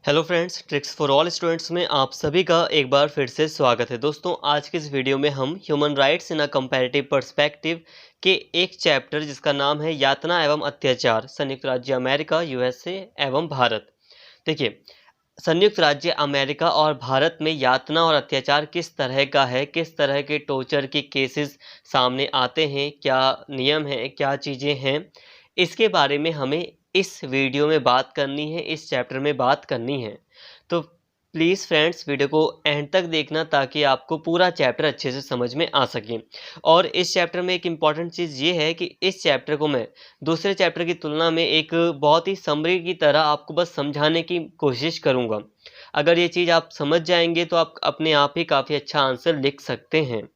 Hello friends, tricks for all students में आप सभी का एक बार फिर से स्वागत है। दोस्तों, आज के इस वीडियो में हम ह्यूमन राइट्स इन अ कंपैरेटिव पर्सपेक्टिव के एक चैप्टर जिसका नाम है यातना एवं अत्याचार, संयुक्त राज्य अमेरिका, यूएसए एवं भारत। देखिए, संयुक्त राज्य अमेरिका और भारत में यातना और अत्याचार किस तरह का है, किस तरह के टॉर्चर के केसेस सामने आते हैं, क्या नियम है, क्या चीज़ें हैं, इसके बारे में हमें इस वीडियो में बात करनी है, इस चैप्टर में बात करनी है। तो प्लीज़ फ्रेंड्स, वीडियो को एंड तक देखना ताकि आपको पूरा चैप्टर अच्छे से समझ में आ सके। और इस चैप्टर में एक इम्पॉर्टेंट चीज़ ये है कि इस चैप्टर को मैं दूसरे चैप्टर की तुलना में एक बहुत ही समरी की तरह आपको बस समझाने की कोशिश करूँगा। अगर ये चीज़ आप समझ जाएँगे तो आप अपने आप ही काफ़ी अच्छा आंसर लिख सकते हैं।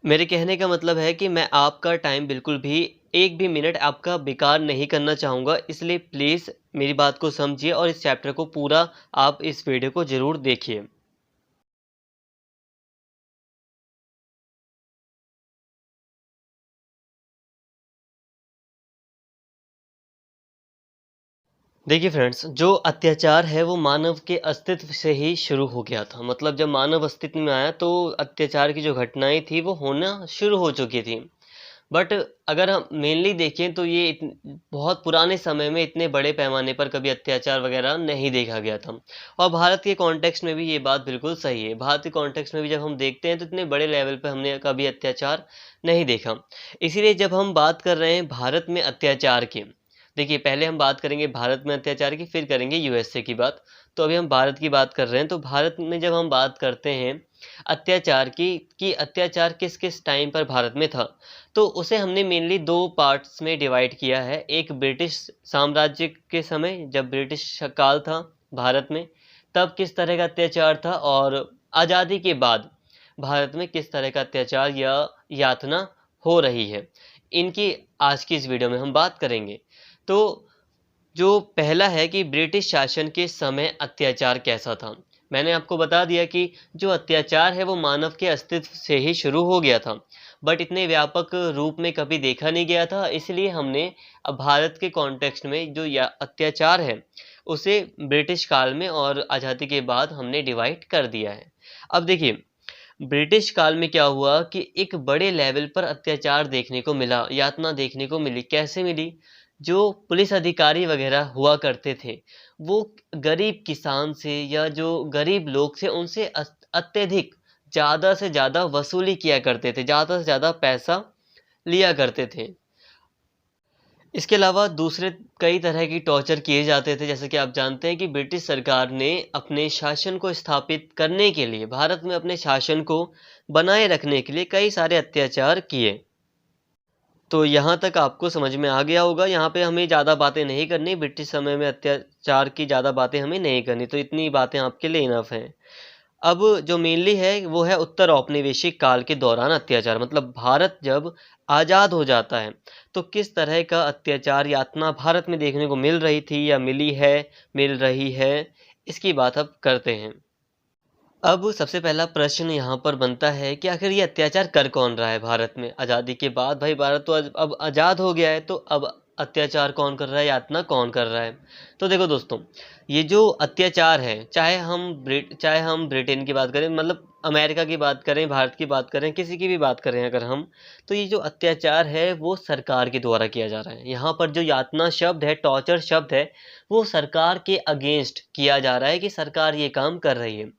मेरे कहने का मतलब है कि मैं आपका टाइम बिल्कुल भी एक भी मिनट आपका बेकार नहीं करना चाहूँगा, इसलिए प्लीज़ मेरी बात को समझिए और इस चैप्टर को पूरा आप इस वीडियो को ज़रूर देखिए। देखिए फ्रेंड्स, जो अत्याचार है वो मानव के अस्तित्व से ही शुरू हो गया था। मतलब जब मानव अस्तित्व में आया तो अत्याचार की जो घटनाएँ थी वो होना शुरू हो चुकी थी। बट अगर हम मेनली देखें तो ये बहुत पुराने समय में इतने बड़े पैमाने पर कभी अत्याचार वगैरह नहीं देखा गया था। और भारत के कॉन्टेक्स्ट में भी ये बात बिल्कुल सही है। भारत के कॉन्टेक्स्ट में भी जब हम देखते हैं तो इतने बड़े लेवल पे हमने कभी अत्याचार नहीं देखा। इसीलिए जब हम बात कर रहे हैं भारत में अत्याचार की, देखिए पहले हम बात करेंगे भारत में अत्याचार की, फिर करेंगे यूएसए की बात। तो अभी हम भारत की बात कर रहे हैं, तो भारत में जब हम बात करते हैं अत्याचार की कि अत्याचार किस-किस टाइम पर भारत में था, तो उसे हमने मेनली 2 पार्ट्स में डिवाइड किया है। एक ब्रिटिश साम्राज्य के समय जब ब्रिटिश काल था भारत में, तब किस तरह का अत्याचार था, और आज़ादी के बाद भारत में किस तरह का अत्याचार या यातना हो रही है। इनकी आज की इस वीडियो में हम बात करेंगे। तो जो पहला है कि ब्रिटिश शासन के समय अत्याचार कैसा था। मैंने आपको बता दिया कि जो अत्याचार है वो मानव के अस्तित्व से ही शुरू हो गया था, बट इतने व्यापक रूप में कभी देखा नहीं गया था। इसलिए हमने अब भारत के कॉन्टेक्स्ट में जो या अत्याचार है उसे ब्रिटिश काल में और आज़ादी के बाद हमने डिवाइड कर दिया है। अब देखिए, ब्रिटिश काल में क्या हुआ कि एक बड़े लेवल पर अत्याचार देखने को मिला, यातना देखने को मिली। कैसे मिली? जो पुलिस अधिकारी वगैरह हुआ करते थे, वो गरीब किसान से या जो गरीब लोग थे उनसे अत्यधिक ज़्यादा से ज़्यादा वसूली किया करते थे, ज़्यादा से ज़्यादा पैसा लिया करते थे। इसके अलावा दूसरे कई तरह की टॉर्चर किए जाते थे। जैसे कि आप जानते हैं कि ब्रिटिश सरकार ने अपने शासन को स्थापित करने के लिए, भारत में अपने शासन को बनाए रखने के लिए कई सारे अत्याचार किए। तो यहाँ तक आपको समझ में आ गया होगा। यहाँ पे हमें ज़्यादा बातें नहीं करनी, ब्रिटिश समय में अत्याचार की ज़्यादा बातें हमें नहीं करनी, तो इतनी बातें आपके लिए इनफ हैं। अब जो मेनली है वो है उत्तर औपनिवेशिक काल के दौरान अत्याचार। मतलब भारत जब आज़ाद हो जाता है तो किस तरह का अत्याचार यातना भारत में देखने को मिल रही थी या मिली है, मिल रही है, इसकी बात अब करते हैं। अब सबसे पहला प्रश्न यहाँ पर बनता है कि आखिर ये अत्याचार कर कौन रहा है भारत में? आज़ादी के बाद भाई भारत तो अब आज़ाद हो गया है, तो अब अत्याचार कौन कर रहा है, यातना कौन कर रहा है? तो देखो दोस्तों, ये जो अत्याचार है, चाहे हम ब्रिटेन की बात करें, मतलब अमेरिका की बात करें, भारत की बात करें, किसी की भी बात करें अगर हम, तो ये जो अत्याचार है वो सरकार के द्वारा किया जा रहा है। यहाँ पर जो यातना शब्द है, टॉर्चर शब्द है, वो सरकार के अगेंस्ट किया जा रहा है कि सरकार ये काम कर रही है।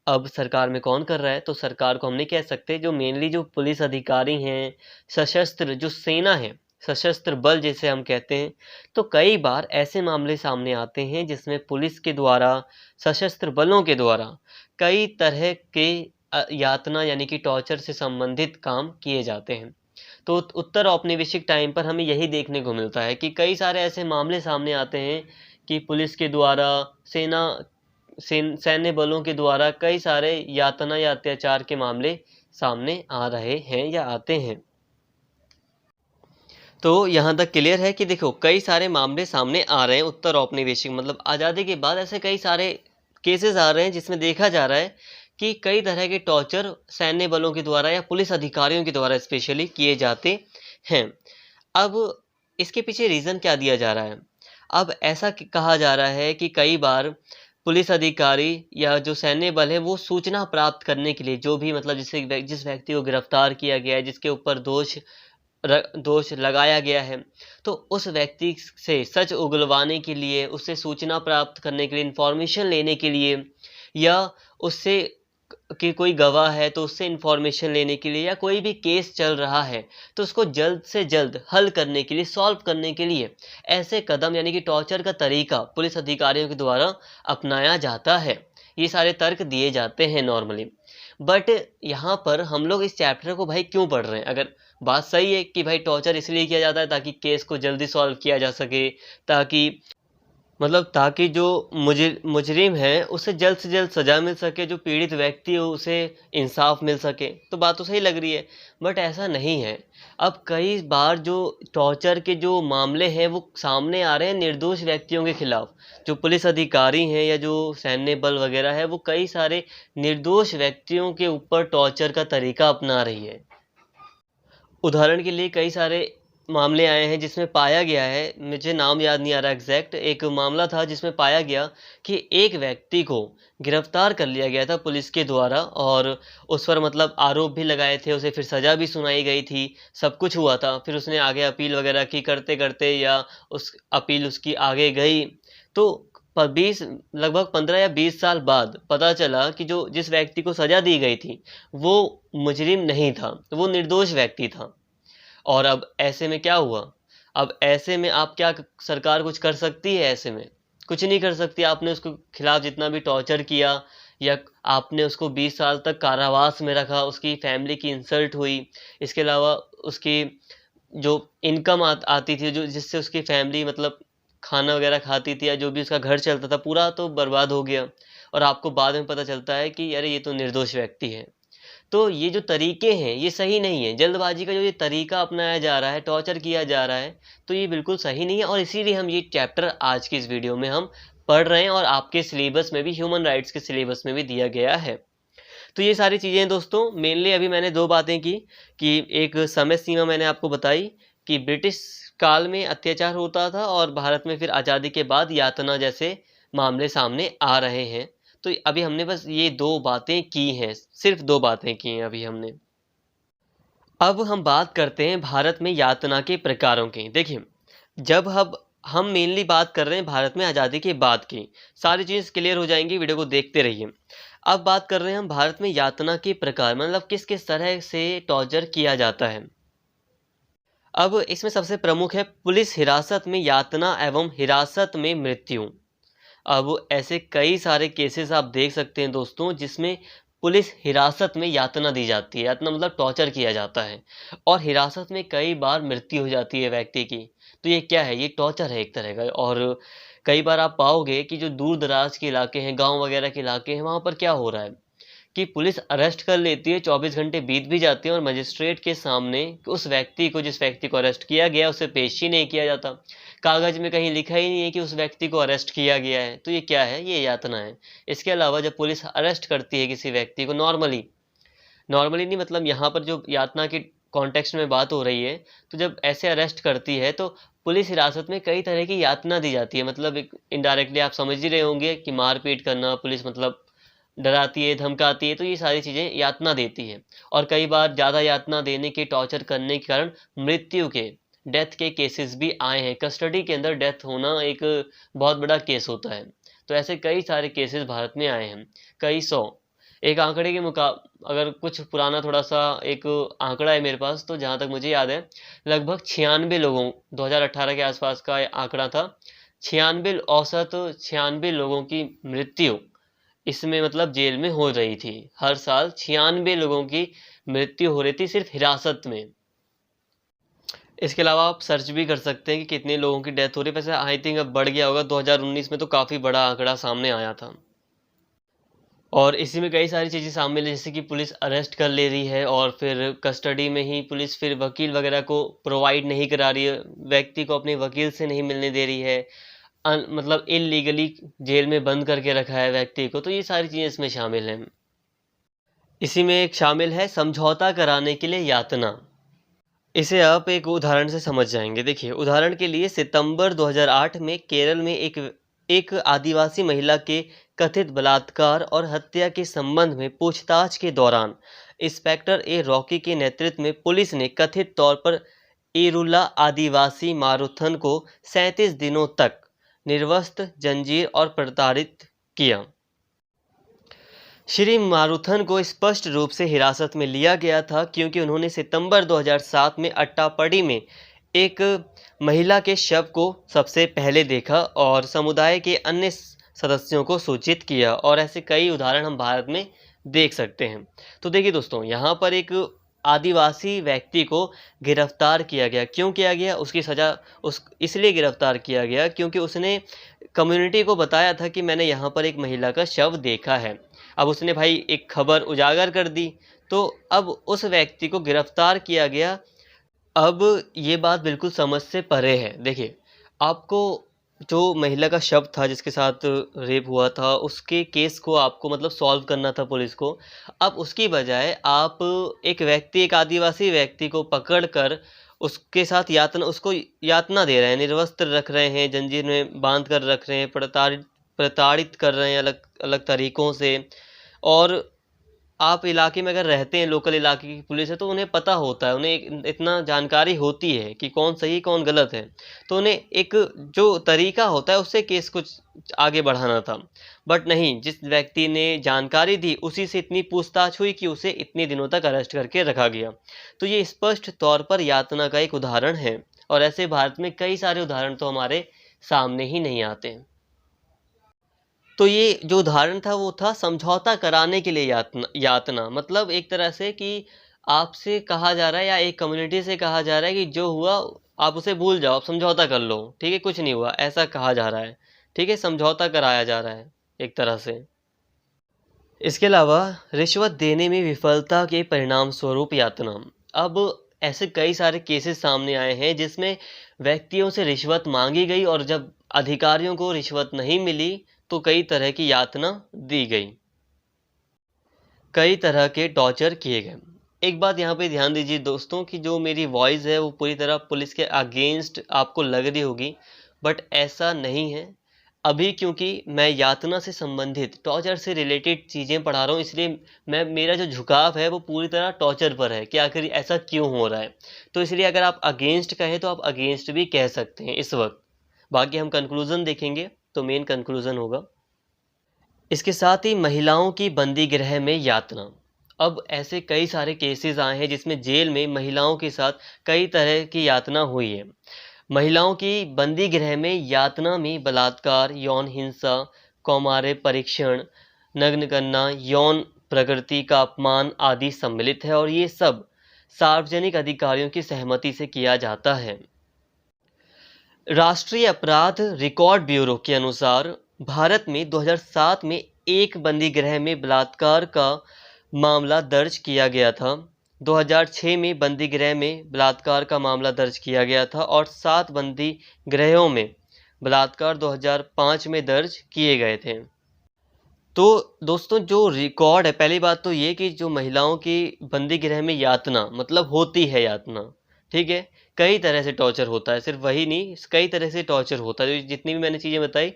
अब सरकार में कौन कर रहा है? तो सरकार को हम नहीं कह सकते, जो मेनली जो पुलिस अधिकारी हैं, सशस्त्र जो सेना है, सशस्त्र बल जिसे हम कहते हैं, तो कई बार ऐसे मामले सामने आते हैं जिसमें पुलिस के द्वारा, सशस्त्र बलों के द्वारा कई तरह के यातना यानी कि टॉर्चर से संबंधित काम किए जाते हैं। तो उत्तर औपनिवेशिक टाइम पर हमें यही देखने को मिलता है कि कई सारे ऐसे मामले सामने आते हैं कि पुलिस के द्वारा, सेना सैन्य बलों के द्वारा कई सारे यातना या अत्याचार के मामले सामने आ रहे हैं या आते हैं। तो यहाँ तक क्लियर है कि देखो कई सारे मामले सामने आ रहे हैं उत्तर औपनिवेशिक, मतलब आज़ादी के बाद ऐसे कई सारे केसेस आ रहे हैं जिसमें देखा जा रहा है कि कई तरह के टॉर्चर सैन्य बलों के द्वारा या पुलिस अधिकारियों के द्वारा स्पेशली किए जाते हैं। अब इसके पीछे रीज़न क्या दिया जा रहा है? अब ऐसा कहा जा रहा है कि कई बार पुलिस अधिकारी या जो सैन्य बल है वो सूचना प्राप्त करने के लिए, जो भी मतलब जिस व्यक्ति को गिरफ्तार किया गया है, जिसके ऊपर दोष लगाया गया है, तो उस व्यक्ति से सच उगलवाने के लिए, उससे सूचना प्राप्त करने के लिए, इंफॉर्मेशन लेने के लिए, या उससे कि कोई गवाह है तो उससे इंफॉर्मेशन लेने के लिए, या कोई भी केस चल रहा है तो उसको जल्द से जल्द हल करने के लिए, सॉल्व करने के लिए ऐसे कदम यानी कि टॉर्चर का तरीका पुलिस अधिकारियों के द्वारा अपनाया जाता है। ये सारे तर्क दिए जाते हैं नॉर्मली। बट यहाँ पर हम लोग इस चैप्टर को भाई क्यों पढ़ रहे हैं? अगर बात सही है कि भाई टॉर्चर इसलिए किया जाता है ताकि केस को जल्दी सॉल्व किया जा सके, ताकि जो मुजरिम है उसे जल्द से जल्द सज़ा मिल सके, जो पीड़ित व्यक्ति हो उसे इंसाफ मिल सके, तो बात तो सही लग रही है। बट ऐसा नहीं है। अब कई बार जो टॉर्चर के जो मामले हैं वो सामने आ रहे हैं निर्दोष व्यक्तियों के खिलाफ। जो पुलिस अधिकारी हैं या जो सैन्य बल वगैरह है वो कई सारे निर्दोष व्यक्तियों के ऊपर टॉर्चर का तरीका अपना रही है। उदाहरण के लिए कई सारे मामले आए हैं जिसमें पाया गया है, मुझे नाम याद नहीं आ रहा एग्जैक्ट, एक मामला था जिसमें पाया गया कि एक व्यक्ति को गिरफ्तार कर लिया गया था पुलिस के द्वारा, और उस पर मतलब आरोप भी लगाए थे, उसे फिर सज़ा भी सुनाई गई थी, सब कुछ हुआ था। फिर उसने आगे अपील वगैरह की, करते करते या उस अपील उसकी आगे गई, तो लगभग 15 या 20 साल बाद पता चला कि जो जिस व्यक्ति को सज़ा दी गई थी वो मुजरिम नहीं था, वो निर्दोष व्यक्ति था। और अब ऐसे में क्या हुआ? अब ऐसे में आप क्या सरकार कुछ कर सकती है? ऐसे में कुछ नहीं कर सकती। आपने उसके खिलाफ जितना भी टॉर्चर किया या आपने उसको 20 साल तक कारावास में रखा, उसकी फैमिली की इंसल्ट हुई, इसके अलावा उसकी जो इनकम आती थी, जो जिससे उसकी फैमिली मतलब खाना वगैरह खाती थी या जो भी उसका घर चलता था, पूरा तो बर्बाद हो गया। और आपको बाद में पता चलता है कि अरे ये तो निर्दोष व्यक्ति है। तो ये जो तरीके हैं ये सही नहीं है। जल्दबाजी का जो ये तरीका अपनाया जा रहा है, टॉर्चर किया जा रहा है, तो ये बिल्कुल सही नहीं है। और इसीलिए हम ये चैप्टर आज की इस वीडियो में हम पढ़ रहे हैं, और आपके सिलेबस में भी, ह्यूमन राइट्स के सिलेबस में भी दिया गया है। तो ये सारी चीज़ें दोस्तों, मेनली अभी मैंने 2 बातें की कि एक समय सीमा मैंने आपको बताई कि ब्रिटिश काल में अत्याचार होता था और भारत में फिर आज़ादी के बाद यातना जैसे मामले सामने आ रहे हैं। तो अभी हमने बस ये 2 बातें की हैं, सिर्फ 2 बातें की हैं अभी हमने। अब हम बात करते हैं भारत में यातना के प्रकारों की। देखिए, जब हम मेनली बात कर रहे हैं भारत में आज़ादी के बाद की, सारी चीज़ क्लियर हो जाएंगी, वीडियो को देखते रहिए। अब बात कर रहे हैं हम भारत में यातना के प्रकार, मतलब किस किस तरह से टॉर्चर किया जाता है। अब इसमें सबसे प्रमुख है पुलिस हिरासत में यातना एवं हिरासत में मृत्यु। अब ऐसे कई सारे केसेस आप देख सकते हैं दोस्तों, जिसमें पुलिस हिरासत में यातना दी जाती है। यातना मतलब टॉर्चर किया जाता है, और हिरासत में कई बार मृत्यु हो जाती है व्यक्ति की। तो ये क्या है? ये टॉर्चर है एक तरह का। और कई बार आप पाओगे कि जो दूर दराज के इलाके हैं, गांव वगैरह के इलाके हैं, वहाँ पर क्या हो रहा है कि पुलिस अरेस्ट कर लेती है, 24 घंटे बीत भी जाते हैं और मजिस्ट्रेट के सामने जिस व्यक्ति को अरेस्ट किया गया उसे पेश ही नहीं किया जाता। कागज में कहीं लिखा ही नहीं है कि उस व्यक्ति को अरेस्ट किया गया है। तो ये क्या है? ये यातना है। इसके अलावा जब पुलिस अरेस्ट करती है किसी व्यक्ति को, नॉर्मली नहीं, मतलब यहाँ पर जो यातना के कॉन्टेक्स्ट में बात हो रही है, तो जब ऐसे अरेस्ट करती है तो पुलिस हिरासत में कई तरह की यातना दी जाती है। मतलब इनडायरेक्टली आप समझ ही रहे होंगे कि मारपीट करना, पुलिस मतलब डराती है, धमकाती है, तो ये सारी चीज़ें यातना देती है। और कई बार ज़्यादा यातना देने के, टॉर्चर करने के कारण डेथ के केसेस भी आए हैं। कस्टडी के अंदर डेथ होना एक बहुत बड़ा केस होता है। तो ऐसे कई सारे केसेस भारत में आए हैं, कई सौ। एक आंकड़े के अगर कुछ पुराना थोड़ा सा एक आंकड़ा है मेरे पास, तो जहाँ तक मुझे याद है लगभग 96 लोगों, 2018 के आसपास का आंकड़ा था। 96 लोगों की मृत्यु इसमें मतलब जेल में हो रही थी। हर साल 96 लोगों की मृत्यु हो रही थी सिर्फ हिरासत में। इसके अलावा आप सर्च भी कर सकते हैं कि कितने लोगों की डेथ हो रही है। वैसे आई थिंक अब बढ़ गया होगा, 2019 में तो काफ़ी बड़ा आंकड़ा सामने आया था। और इसी में कई सारी चीज़ें शामिल है, जैसे कि पुलिस अरेस्ट कर ले रही है और फिर कस्टडी में ही पुलिस फिर वकील वगैरह को प्रोवाइड नहीं करा रही है, व्यक्ति को अपने वकील से नहीं मिलने दे रही है, मतलब इलीगली जेल में बंद करके रखा है व्यक्ति को। तो ये सारी चीज़ें इसमें शामिल हैं। इसी में एक शामिल है समझौता कराने के लिए यातना। इसे आप एक उदाहरण से समझ जाएंगे। देखिए, उदाहरण के लिए सितंबर 2008 में केरल में एक एक आदिवासी महिला के कथित बलात्कार और हत्या के संबंध में पूछताछ के दौरान इंस्पेक्टर ए रॉकी के नेतृत्व में पुलिस ने कथित तौर पर एरुला आदिवासी मारुथन को 37 दिनों तक निर्वस्त्र, जंजीर और प्रताड़ित किया। श्री मारुथन को स्पष्ट रूप से हिरासत में लिया गया था क्योंकि उन्होंने सितंबर 2007 में अट्टापडी में एक महिला के शव को सबसे पहले देखा और समुदाय के अन्य सदस्यों को सूचित किया, और ऐसे कई उदाहरण हम भारत में देख सकते हैं। तो देखिए दोस्तों, यहाँ पर एक आदिवासी व्यक्ति को गिरफ्तार किया गया। क्यों किया गया? उसकी सज़ा इसलिए गिरफ्तार किया गया क्योंकि उसने कम्युनिटी को बताया था कि मैंने यहाँ पर एक महिला का शव देखा है। अब उसने भाई एक खबर उजागर कर दी, तो अब उस व्यक्ति को गिरफ्तार किया गया। अब ये बात बिल्कुल समझ से परे है। देखिए, आपको जो महिला का शव था जिसके साथ रेप हुआ था, उसके केस को आपको मतलब सॉल्व करना था पुलिस को। अब उसकी बजाय आप एक आदिवासी व्यक्ति को पकड़कर उसके साथ उसको यातना दे रहे हैं, निर्वस्त्र रख रहे हैं, जंजीर में बांध कर रख रहे हैं, प्रताड़ित कर रहे हैं अलग अलग तरीक़ों से। और आप इलाके में अगर रहते हैं, लोकल इलाके की पुलिस है, तो उन्हें पता होता है, उन्हें इतना जानकारी होती है कि कौन सही कौन गलत है, तो उन्हें एक जो तरीका होता है उससे केस कुछ आगे बढ़ाना था। बट नहीं, जिस व्यक्ति ने जानकारी दी उसी से इतनी पूछताछ हुई कि उसे इतने दिनों तक अरेस्ट करके रखा गया। तो ये स्पष्ट तौर पर यातना का एक उदाहरण है, और ऐसे भारत में कई सारे उदाहरण तो हमारे सामने ही नहीं आते। तो ये जो उदाहरण था वो था समझौता कराने के लिए यातना। मतलब एक तरह से कि आपसे कहा जा रहा है या एक कम्युनिटी से कहा जा रहा है कि जो हुआ आप उसे भूल जाओ, आप समझौता कर लो, ठीक है, कुछ नहीं हुआ, ऐसा कहा जा रहा है, ठीक है, समझौता कराया जा रहा है एक तरह से। इसके अलावा रिश्वत देने में विफलता के परिणाम स्वरूप यातना। अब ऐसे कई सारे केसेस सामने आए हैं जिसमें व्यक्तियों से रिश्वत मांगी गई और जब अधिकारियों को रिश्वत नहीं मिली तो कई तरह की यातना दी गई, कई तरह के टॉर्चर किए गए। एक बात यहाँ पे ध्यान दीजिए दोस्तों कि जो मेरी वॉइस है वो पूरी तरह पुलिस के अगेंस्ट आपको लग रही होगी, बट ऐसा नहीं है। अभी क्योंकि मैं यातना से संबंधित, टॉर्चर से रिलेटेड चीज़ें पढ़ा रहा हूँ, इसलिए मेरा जो झुकाव है वो पूरी तरह टॉर्चर पर है कि आखिर ऐसा क्यों हो रहा है। तो इसलिए अगर आप अगेंस्ट कहें तो आप अगेंस्ट भी कह सकते हैं इस वक्त। बाकी हम कंक्लूज़न देखेंगे तो मेन कंक्लूज़न होगा। इसके साथ ही महिलाओं की बंदी गृह में यातना। अब ऐसे कई सारे केसेस आए हैं जिसमें जेल में महिलाओं के साथ कई तरह की यातना हुई है। महिलाओं की बंदी गृह में यातना में बलात्कार, यौन हिंसा, कौमार्य परीक्षण, नग्न करना, यौन प्रकृति का अपमान आदि सम्मिलित है, और ये सब सार्वजनिक अधिकारियों की सहमति से किया जाता है। राष्ट्रीय अपराध रिकॉर्ड ब्यूरो के अनुसार भारत में 2007 में एक बंदी गृह में बलात्कार का मामला दर्ज किया गया था। 2006 में बंदी गृह में बलात्कार का मामला दर्ज किया गया था और 7 बंदी गृहों में बलात्कार 2005 में दर्ज किए गए थे। तो दोस्तों, जो रिकॉर्ड है, पहली बात तो ये कि जो महिलाओं की बंदी गृह में यातना मतलब होती है यातना, ठीक है, कई तरह से टॉर्चर होता है, सिर्फ वही नहीं, कई तरह से टॉर्चर होता है। जितनी भी मैंने चीज़ें बताई,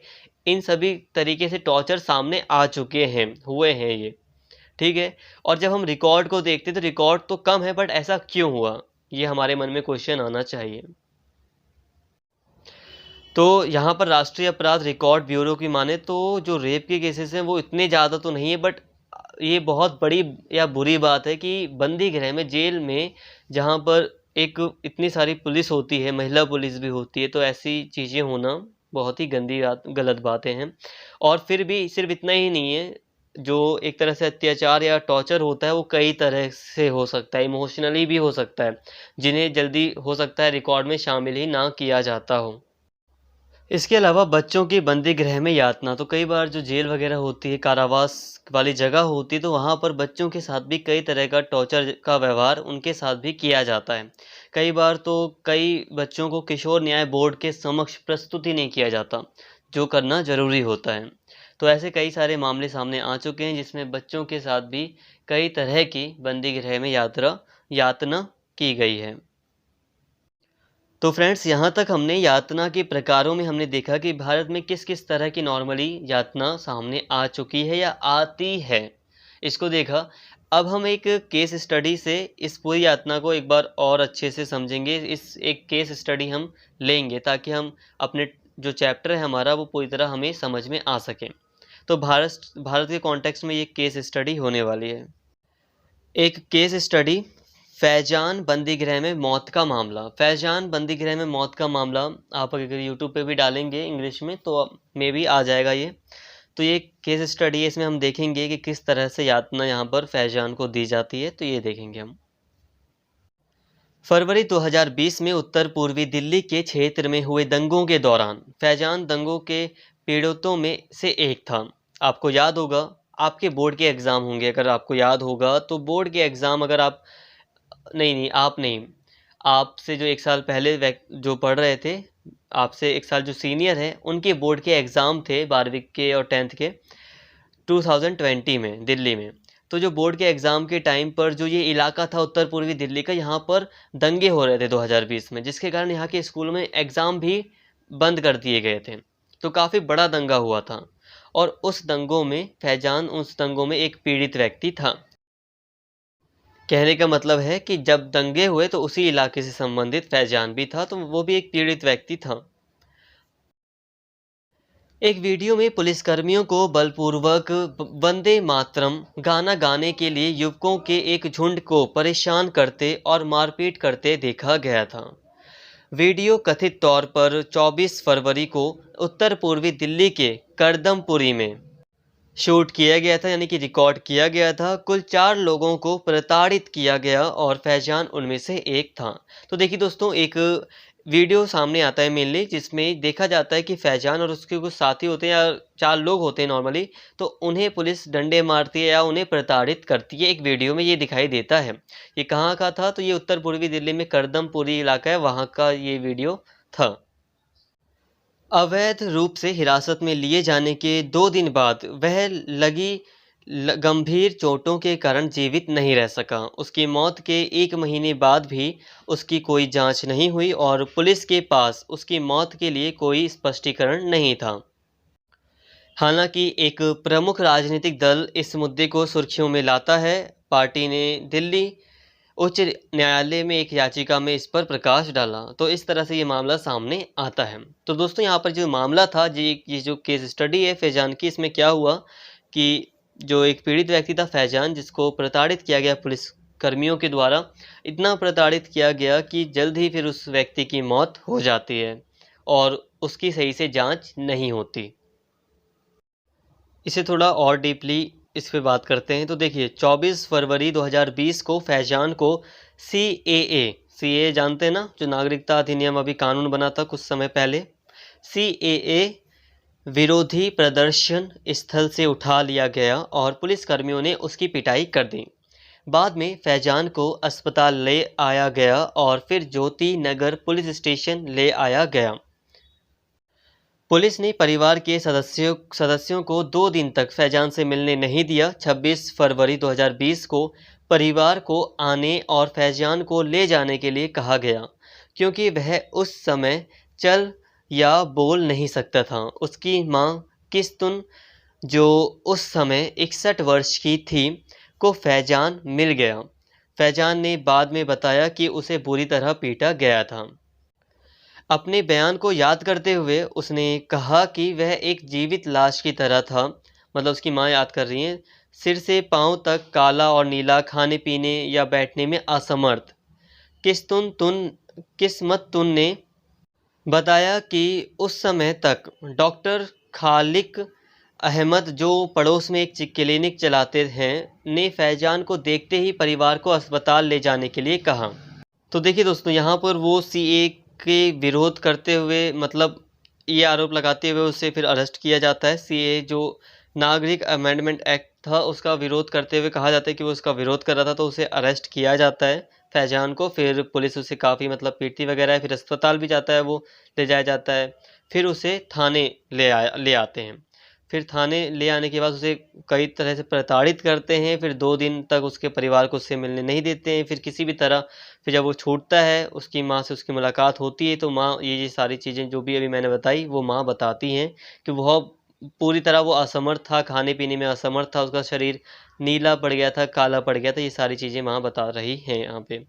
इन सभी तरीके से टॉर्चर सामने आ चुके हैं, हुए हैं ये, ठीक है। और जब हम रिकॉर्ड को देखते तो रिकॉर्ड तो कम है, बट ऐसा क्यों हुआ, ये हमारे मन में क्वेश्चन आना चाहिए। तो यहाँ पर राष्ट्रीय अपराध रिकॉर्ड ब्यूरो की माने तो जो रेप के केसेस हैं वो इतने ज़्यादा तो नहीं है, बट ये बहुत बड़ी या बुरी बात है कि बंदी गृह में, जेल में, जहाँ पर एक इतनी सारी पुलिस होती है, महिला पुलिस भी होती है, तो ऐसी चीज़ें होना बहुत ही गंदी बात, गलत बातें हैं। और फिर भी सिर्फ इतना ही नहीं है, जो एक तरह से अत्याचार या टॉर्चर होता है वो कई तरह से हो सकता है, इमोशनली भी हो सकता है, जिन्हें जल्दी हो सकता है रिकॉर्ड में शामिल ही ना किया जाता हो। इसके अलावा बच्चों की बंदी गृह में यातना, तो कई बार जो जेल वगैरह होती है, कारावास वाली जगह होती है, तो वहाँ पर बच्चों के साथ भी कई तरह का टॉर्चर का व्यवहार उनके साथ भी किया जाता है। कई बार तो कई बच्चों को किशोर न्याय बोर्ड के समक्ष प्रस्तुत ही नहीं किया जाता, जो करना ज़रूरी होता है। तो ऐसे कई सारे मामले सामने आ चुके हैं जिसमें बच्चों के साथ भी कई तरह की बंदी गृह में यातना की गई है। तो फ्रेंड्स, यहाँ तक हमने यातना के प्रकारों में हमने देखा कि भारत में किस किस तरह की नॉर्मली यातना सामने आ चुकी है या आती है, इसको देखा। अब हम एक केस स्टडी से इस पूरी यातना को एक बार और अच्छे से समझेंगे। इस एक केस स्टडी हम लेंगे ताकि हम अपने जो चैप्टर है हमारा वो पूरी तरह हमें समझ में आ सके। तो भारत के कॉन्टेक्स्ट में ये केस स्टडी होने वाली है। एक केस स्टडी, फैजान बंदीगृह में मौत का मामला। फैजान बंदीगृह में मौत का मामला आप अगर यूट्यूब पे भी डालेंगे इंग्लिश में तो मे भी आ जाएगा ये। तो ये केस स्टडी है, इसमें हम देखेंगे कि किस तरह से यातना यहाँ पर फैजान को दी जाती है, तो ये देखेंगे हम। फरवरी 2020 में उत्तर पूर्वी दिल्ली के क्षेत्र में हुए दंगों के दौरान फैजान दंगों के पीड़ितों में से एक था। आपको याद होगा, आपके बोर्ड के एग्ज़ाम होंगे, अगर आपको याद होगा तो बोर्ड के एग्ज़ाम अगर आप नहीं, आप नहीं, आपसे जो एक साल पहले जो पढ़ रहे थे, आपसे एक साल जो सीनियर है, उनके बोर्ड के एग्ज़ाम थे 12वीं के और 10th के 2020 में दिल्ली में। तो जो बोर्ड के एग्ज़ाम के टाइम पर जो ये इलाका था उत्तर पूर्वी दिल्ली का, यहाँ पर दंगे हो रहे थे 2020 में, जिसके कारण यहाँ के स्कूलों में एग्ज़ाम भी बंद कर दिए गए थे। तो काफ़ी बड़ा दंगा हुआ था और उस दंगों में एक पीड़ित व्यक्ति था। कहने का मतलब है कि जब दंगे हुए तो उसी इलाके से संबंधित फैजान भी था, तो वो भी एक पीड़ित व्यक्ति था। एक वीडियो में पुलिसकर्मियों को बलपूर्वक वंदे मातरम गाना गाने के लिए युवकों के एक झुंड को परेशान करते और मारपीट करते देखा गया था। वीडियो कथित तौर पर 24 फरवरी को उत्तर पूर्वी दिल्ली के करदमपुरी में शूट किया गया था, यानी कि रिकॉर्ड किया गया था। कुल 4 लोगों को प्रताड़ित किया गया और फैजान उनमें से एक था। तो देखिए दोस्तों, एक वीडियो सामने आता है मेनली, जिसमें देखा जाता है कि फैजान और उसके कुछ साथी होते हैं या 4 लोग होते हैं नॉर्मली, तो उन्हें पुलिस डंडे मारती है या उन्हें प्रताड़ित करती है। एक वीडियो में ये दिखाई देता है। ये कहाँ का था? तो ये उत्तर पूर्वी दिल्ली में करदमपुरी इलाका है, वहाँ का ये वीडियो था। अवैध रूप से हिरासत में लिए जाने के 2 दिन बाद वह गंभीर चोटों के कारण जीवित नहीं रह सका। उसकी मौत के 1 महीने बाद भी उसकी कोई जांच नहीं हुई और पुलिस के पास उसकी मौत के लिए कोई स्पष्टीकरण नहीं था। हालांकि एक प्रमुख राजनीतिक दल इस मुद्दे को सुर्खियों में लाता है। पार्टी ने दिल्ली उच्च न्यायालय में एक याचिका में इस पर प्रकाश डाला। तो इस तरह से ये मामला सामने आता है। तो दोस्तों, यहाँ पर जो मामला था ये जो केस स्टडी है फैजान की, इसमें क्या हुआ कि जो एक पीड़ित व्यक्ति था फैजान, जिसको प्रताड़ित किया गया पुलिस कर्मियों के द्वारा, इतना प्रताड़ित किया गया कि जल्द ही फिर उस व्यक्ति की मौत हो जाती है और उसकी सही से जाँच नहीं होती। इसे थोड़ा और डीपली इस पे बात करते हैं। तो देखिए, 24 फरवरी 2020 को फैजान को CAA जानते हैं ना, जो नागरिकता अधिनियम अभी कानून बना था कुछ समय पहले, CAA विरोधी प्रदर्शन स्थल से उठा लिया गया और पुलिसकर्मियों ने उसकी पिटाई कर दी। बाद में फैजान को अस्पताल ले आया गया और फिर ज्योति नगर पुलिस स्टेशन ले आया गया। पुलिस ने परिवार के सदस्यों को 2 दिन तक फैजान से मिलने नहीं दिया। 26 फरवरी 2020 को परिवार को आने और फैजान को ले जाने के लिए कहा गया, क्योंकि वह उस समय चल या बोल नहीं सकता था। उसकी मां किस्तुन, जो उस समय 61 वर्ष की थी, को फैजान मिल गया। फैजान ने बाद में बताया कि उसे बुरी तरह पीटा गया था। अपने बयान को याद करते हुए उसने कहा कि वह एक जीवित लाश की तरह था। मतलब उसकी माँ याद कर रही हैं। सिर से पांव तक काला और नीला, खाने पीने या बैठने में असमर्थ। किस्मत तुन ने बताया कि उस समय तक डॉक्टर खालिक अहमद, जो पड़ोस में एक क्लिनिक चलाते हैं, ने फैजान को देखते ही परिवार को अस्पताल ले जाने के लिए कहा। तो देखिए दोस्तों, यहाँ पर वो CAA के विरोध करते हुए, मतलब ये आरोप लगाते हुए उसे फिर अरेस्ट किया जाता है। CAA जो नागरिक अमेंडमेंट एक्ट था उसका विरोध करते हुए कहा जाता है कि वो उसका विरोध कर रहा था, तो उसे अरेस्ट किया जाता है फैजान को। फिर पुलिस उसे काफ़ी मतलब पीटती वगैरह है, फिर अस्पताल भी जाता है, वो ले जाया जाता है, फिर उसे थाने ले आते हैं। फिर थाने ले आने के बाद उसे कई तरह से प्रताड़ित करते हैं, फिर 2 दिन तक उसके परिवार को उससे मिलने नहीं देते हैं। फिर किसी भी तरह फिर जब वो छूटता है, उसकी माँ से उसकी मुलाकात होती है, तो माँ ये सारी चीज़ें जो भी अभी मैंने बताई वो माँ बताती हैं कि वह पूरी तरह वो असमर्थ था, खाने-पीने में असमर्थ था, उसका शरीर नीला पड़ गया था, काला पड़ गया था, ये सारी चीज़ें माँ बता रही हैं यहाँ पे।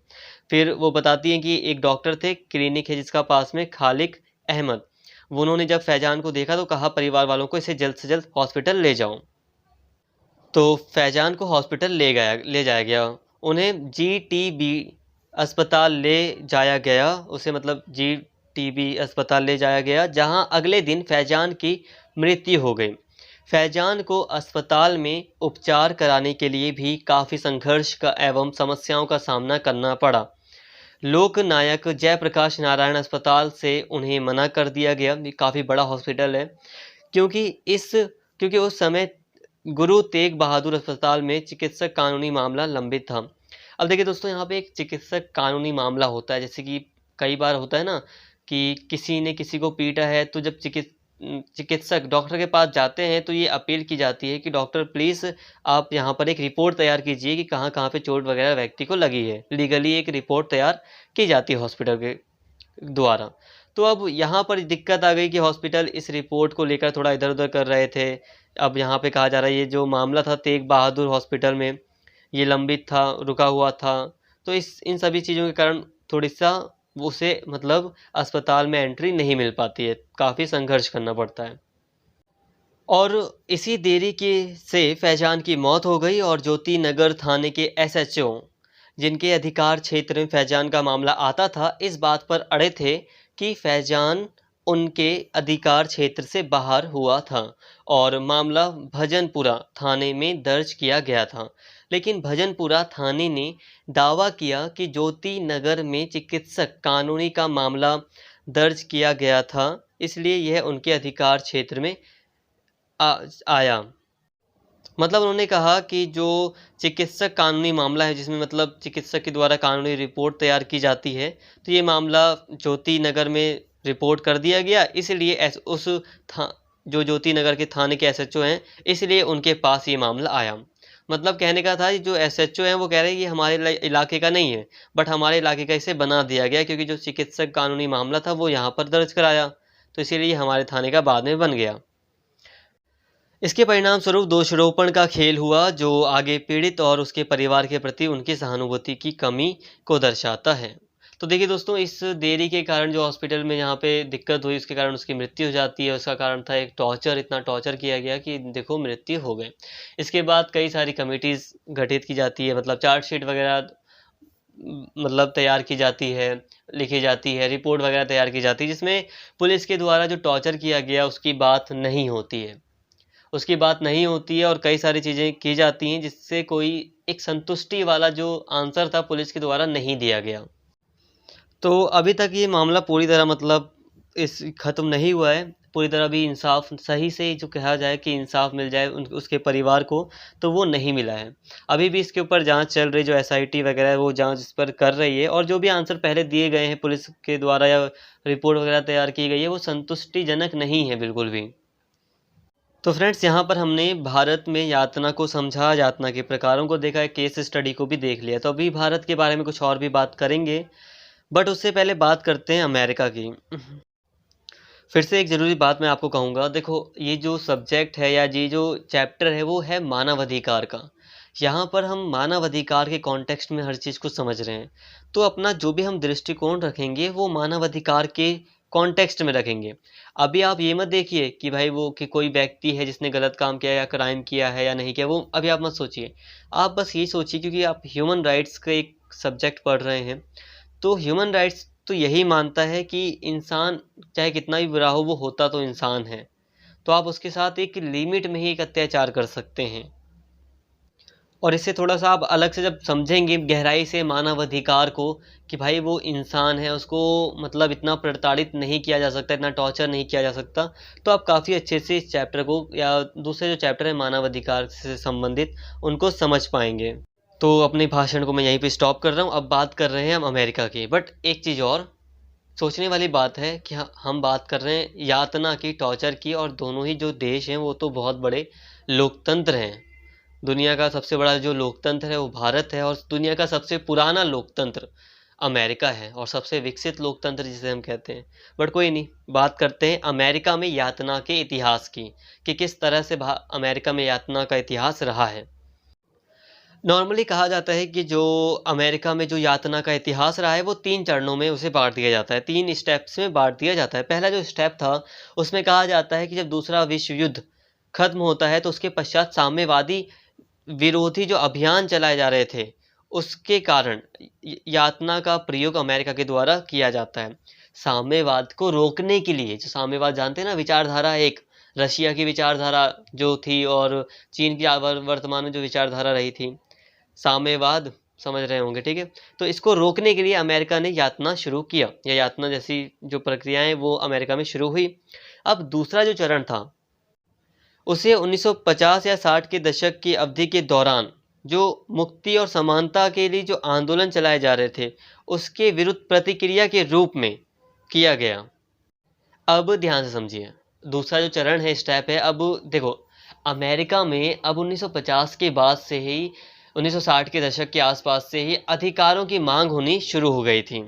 फिर वो बताती हैं कि एक डॉक्टर थे, क्लिनिक है जिसका पास में, खालिक अहमद। वो उन्होंने जब फैज़ान को देखा तो कहा परिवार वालों को इसे जल्द से जल्द हॉस्पिटल ले जाओ। तो फैज़ान को हॉस्पिटल ले जाया गया। उन्हें जीटीबी अस्पताल ले जाया गया, उसे मतलब जीटीबी अस्पताल ले जाया गया, जहां अगले दिन फैज़ान की मृत्यु हो गई। फैज़ान को अस्पताल में उपचार कराने के लिए भी काफ़ी संघर्ष का एवं समस्याओं का सामना करना पड़ा। लोकनायक जयप्रकाश नारायण अस्पताल से उन्हें मना कर दिया गया। ये काफ़ी बड़ा हॉस्पिटल है, क्योंकि क्योंकि उस समय गुरु तेग बहादुर अस्पताल में चिकित्सक कानूनी मामला लंबित था। अब देखिए दोस्तों, यहाँ पे एक चिकित्सक कानूनी मामला होता है, जैसे कि कई बार होता है ना कि किसी ने किसी को पीटा है, तो जब चिकित्सक डॉक्टर के पास जाते हैं तो ये अपील की जाती है कि डॉक्टर प्लीज़ आप यहाँ पर एक रिपोर्ट तैयार कीजिए कि कहाँ-कहाँ पे चोट वगैरह व्यक्ति को लगी है। लीगली एक रिपोर्ट तैयार की जाती है हॉस्पिटल के द्वारा। तो अब यहाँ पर दिक्कत आ गई कि हॉस्पिटल इस रिपोर्ट को लेकर थोड़ा इधर-उधर कर रहे थे। अब यहाँ पे कहा जा रहा है ये जो मामला था तेग बहादुर हॉस्पिटल में, ये लंबित था, रुका हुआ था। तो इन सभी चीज़ों के कारण थोड़ी-सा उसे मतलब अस्पताल में एंट्री नहीं मिल पाती है, काफ़ी संघर्ष करना पड़ता है। और इसी देरी के से फैज़ान की मौत हो गई और ज्योति नगर थाने के एसएचओ, जिनके अधिकार क्षेत्र में फैज़ान का मामला आता था, इस बात पर अड़े थे कि फैज़ान उनके अधिकार क्षेत्र से बाहर हुआ था और मामला भजनपुरा थाने में दर्ज किया गया था। लेकिन भजनपुरा थाने ने दावा किया कि ज्योति नगर में चिकित्सक कानूनी का मामला दर्ज किया गया था, इसलिए यह उनके अधिकार क्षेत्र में आया। मतलब उन्होंने कहा कि जो चिकित्सक कानूनी मामला है, जिसमें मतलब चिकित्सक के द्वारा कानूनी रिपोर्ट तैयार की जाती है, तो ये मामला ज्योति नगर में रिपोर्ट कर दिया गया, इसलिए जो ज्योति नगर के थाने के एसएचओ हैं, इसलिए उनके पास ये मामला आया। मतलब कहने का था, जो एसएचओ हैं वो कह रहे हैं ये हमारे इलाके का नहीं है, बट हमारे इलाके का इसे बना दिया गया, क्योंकि जो चिकित्सक कानूनी मामला था वो यहाँ पर दर्ज कराया, तो इसीलिए ये हमारे थाने का बाद में बन गया। इसके परिणाम स्वरूप दोषारोपण का खेल हुआ, जो आगे पीड़ित और उसके परिवार के प्रति उनकी सहानुभूति की कमी को दर्शाता है। तो देखिए दोस्तों, इस देरी के कारण जो हॉस्पिटल में यहाँ पे दिक्कत हुई, उसके कारण उसकी मृत्यु हो जाती है। उसका कारण था एक टॉर्चर, इतना टॉर्चर किया गया कि देखो मृत्यु हो गई। इसके बाद कई सारी कमिटीज़ गठित की जाती है, मतलब चार्जशीट वगैरह मतलब तैयार की जाती है, लिखी जाती है, रिपोर्ट वगैरह तैयार की जाती है, जिसमें पुलिस के द्वारा जो टॉर्चर किया गया उसकी बात नहीं होती है। उसकी बात नहीं होती है और कई सारी चीज़ें की जाती हैं, जिससे कोई एक संतुष्टि वाला जो आंसर था पुलिस के द्वारा नहीं दिया गया। तो अभी तक ये मामला पूरी तरह मतलब ख़त्म नहीं हुआ है। पूरी तरह भी इंसाफ़ सही से जो कहा जाए कि इंसाफ़ मिल जाए उसके परिवार को, तो वो नहीं मिला है। अभी भी इसके ऊपर जाँच चल रही, जो एसआईटी वगैरह है वो जाँच इस पर कर रही है, और जो भी आंसर पहले दिए गए हैं पुलिस के द्वारा या रिपोर्ट वगैरह तैयार की गई है, वो संतुष्टिजनक नहीं है बिल्कुल भी। तो फ्रेंड्स, यहाँ पर हमने भारत में यातना को समझा, यातना के प्रकारों को देखा, एक केस स्टडी को भी देख लिया। तो अभी भारत के बारे में कुछ और भी बात करेंगे, बट उससे पहले बात करते हैं अमेरिका की। फिर से एक ज़रूरी बात मैं आपको कहूँगा, देखो ये जो सब्जेक्ट है या ये जो चैप्टर है वो है मानवाधिकार का। यहाँ पर हम मानवाधिकार के कॉन्टेक्स्ट में हर चीज़ को समझ रहे हैं, तो अपना जो भी हम दृष्टिकोण रखेंगे वो मानवाधिकार के कॉन्टेक्स्ट में रखेंगे। अभी आप ये मत देखिए कि भाई वो कि कोई व्यक्ति है जिसने गलत काम किया या क्राइम किया है या नहीं किया, वो अभी आप मत सोचिए। आप बस ये सोचिए, क्योंकि आप ह्यूमन राइट्स का एक सब्जेक्ट पढ़ रहे हैं, तो ह्यूमन राइट्स तो यही मानता है कि इंसान चाहे कितना भी बुरा हो, वो होता तो इंसान है। तो आप उसके साथ एक लिमिट में ही एक अत्याचार कर सकते हैं। और इससे थोड़ा-सा आप अलग से जब समझेंगे गहराई से मानवाधिकार को, कि भाई वो इंसान है, उसको मतलब इतना प्रताड़ित नहीं किया जा सकता, इतना टॉर्चर नहीं किया जा सकता, तो आप काफ़ी अच्छे से इस चैप्टर को या दूसरे जो चैप्टर है मानवाधिकार से संबंधित, उनको समझ पाएँगे। तो अपने भाषण को मैं यहीं पे स्टॉप कर रहा हूँ। अब बात कर रहे हैं हम अमेरिका की। बट एक चीज़ और, सोचने वाली बात है कि हम बात कर रहे हैं यातना की, टॉर्चर की, और दोनों ही जो देश हैं वो तो बहुत बड़े लोकतंत्र हैं। दुनिया का सबसे बड़ा जो लोकतंत्र है वो भारत है, और दुनिया का सबसे पुराना लोकतंत्र अमेरिका है, और सबसे विकसित लोकतंत्र जिसे हम कहते हैं। बट कोई नहीं, बात करते हैं अमेरिका में यातना के इतिहास की, कि किस तरह से अमेरिका में यातना का इतिहास रहा है। नॉर्मली कहा जाता है कि जो अमेरिका में जो यातना का इतिहास रहा है वो 3 चरणों में उसे बाँट दिया जाता है, 3 स्टेप्स में बाँट दिया जाता है। पहला जो स्टेप था उसमें कहा जाता है कि जब दूसरा विश्व युद्ध खत्म होता है तो उसके पश्चात साम्यवादी विरोधी जो अभियान चलाए जा रहे थे उसके कारण यातना का प्रयोग अमेरिका के द्वारा किया जाता है। साम्यवाद को रोकने के लिए, जो साम्यवाद जानते हैं ना, विचारधारा, एक रशिया की विचारधारा जो थी और चीन की वर्तमान में जो विचारधारा रही थी, साम्यवाद, समझ रहे होंगे, ठीक है। तो इसको रोकने के लिए अमेरिका ने यातना शुरू किया, या यातना जैसी जो प्रक्रियाएं वो अमेरिका में शुरू हुई। अब दूसरा जो चरण था उसे 1950 या 60 के दशक की अवधि के दौरान जो मुक्ति और समानता के लिए जो आंदोलन चलाए जा रहे थे उसके विरुद्ध प्रतिक्रिया के रूप में किया गया। अब ध्यान से समझिए, दूसरा जो चरण है, स्टेप है, अब देखो अमेरिका में अब 1950 के बाद से ही, 1960 के दशक के आसपास से ही अधिकारों की मांग होनी शुरू हो गई थी।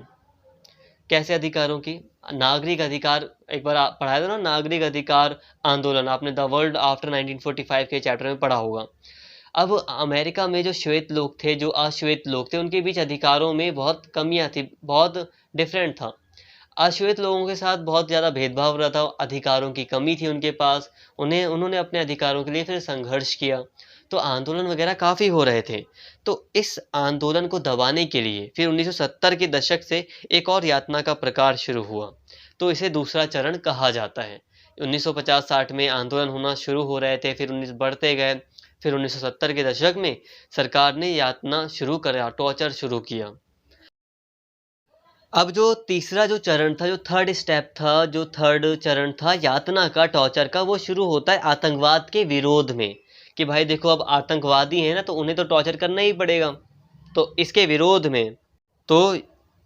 कैसे अधिकारों की? नागरिक अधिकार, एक बार पढ़ाया था ना, नागरिक अधिकार आंदोलन, आपने द वर्ल्ड आफ्टर 1945 के चैप्टर में पढ़ा होगा। अब अमेरिका में जो श्वेत लोग थे, जो अश्वेत लोग थे, उनके बीच अधिकारों में बहुत कमियां थी, बहुत डिफरेंट था। अश्वेत लोगों के साथ बहुत ज़्यादा भेदभाव रहा था, अधिकारों की कमी थी उनके पास, उन्होंने अपने अधिकारों के लिए फिर संघर्ष किया, तो आंदोलन वगैरह काफ़ी हो रहे थे। तो इस आंदोलन को दबाने के लिए फिर 1970 के दशक से एक और यातना का प्रकार शुरू हुआ, तो इसे दूसरा चरण कहा जाता है। 1950-60 में आंदोलन होना शुरू हो रहे थे, फिर 19 बढ़ते गए, फिर 1970 के दशक में सरकार ने यातना शुरू करा, टॉर्चर शुरू किया। अब जो तीसरा जो चरण था, जो थर्ड स्टेप था, जो थर्ड चरण था यातना का, टॉर्चर का, वो शुरू होता है आतंकवाद के विरोध में, कि भाई देखो अब आतंकवादी हैं ना तो उन्हें तो टॉर्चर करना ही पड़ेगा, तो इसके विरोध में, तो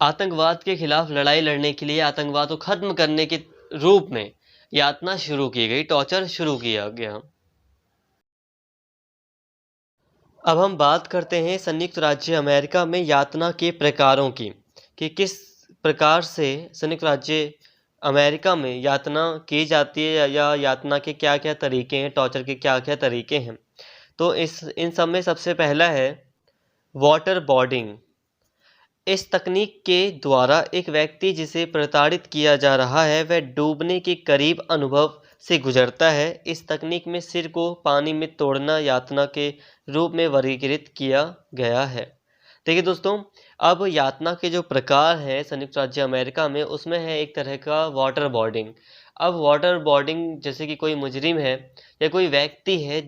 आतंकवाद के खिलाफ लड़ाई लड़ने के लिए, आतंकवाद को खत्म करने के रूप में यातना शुरू की गई, टॉर्चर शुरू किया गया। अब हम बात करते हैं संयुक्त राज्य अमेरिका में यातना के प्रकारों की, कि किस प्रकार से संयुक्त राज्य अमेरिका में यातना की जाती है, या यातना के क्या क्या तरीके हैं, टॉर्चर के क्या क्या तरीके हैं। तो इन सब में सबसे पहला है वाटर बोर्डिंग। इस तकनीक के द्वारा एक व्यक्ति जिसे प्रताड़ित किया जा रहा है वह डूबने के करीब अनुभव से गुजरता है। इस तकनीक में सिर को पानी में तोड़ना यातना के रूप में वर्गीकृत किया गया है। देखिए दोस्तों, अब यातना के जो प्रकार हैं संयुक्त राज्य अमेरिका में, उसमें है एक तरह का वाटर बोर्डिंग। अब वाटर बोर्डिंग जैसे कि कोई मुजरिम है या कोई व्यक्ति है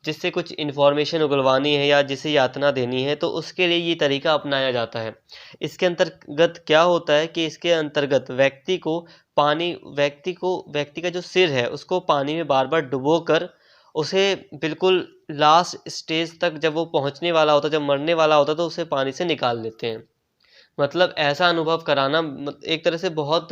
जिससे कुछ इन्फॉर्मेशन उगलवानी है या जिसे यातना देनी है, तो उसके लिए ये तरीका अपनाया जाता है। इसके अंतर्गत क्या होता है कि इसके अंतर्गत व्यक्ति का जो सिर है उसको पानी में बार बार डुबोकर उसे बिल्कुल लास्ट स्टेज तक, जब वो पहुंचने वाला होता, जब मरने वाला होता, तो उसे पानी से निकाल लेते हैं। मतलब ऐसा अनुभव कराना, एक तरह से बहुत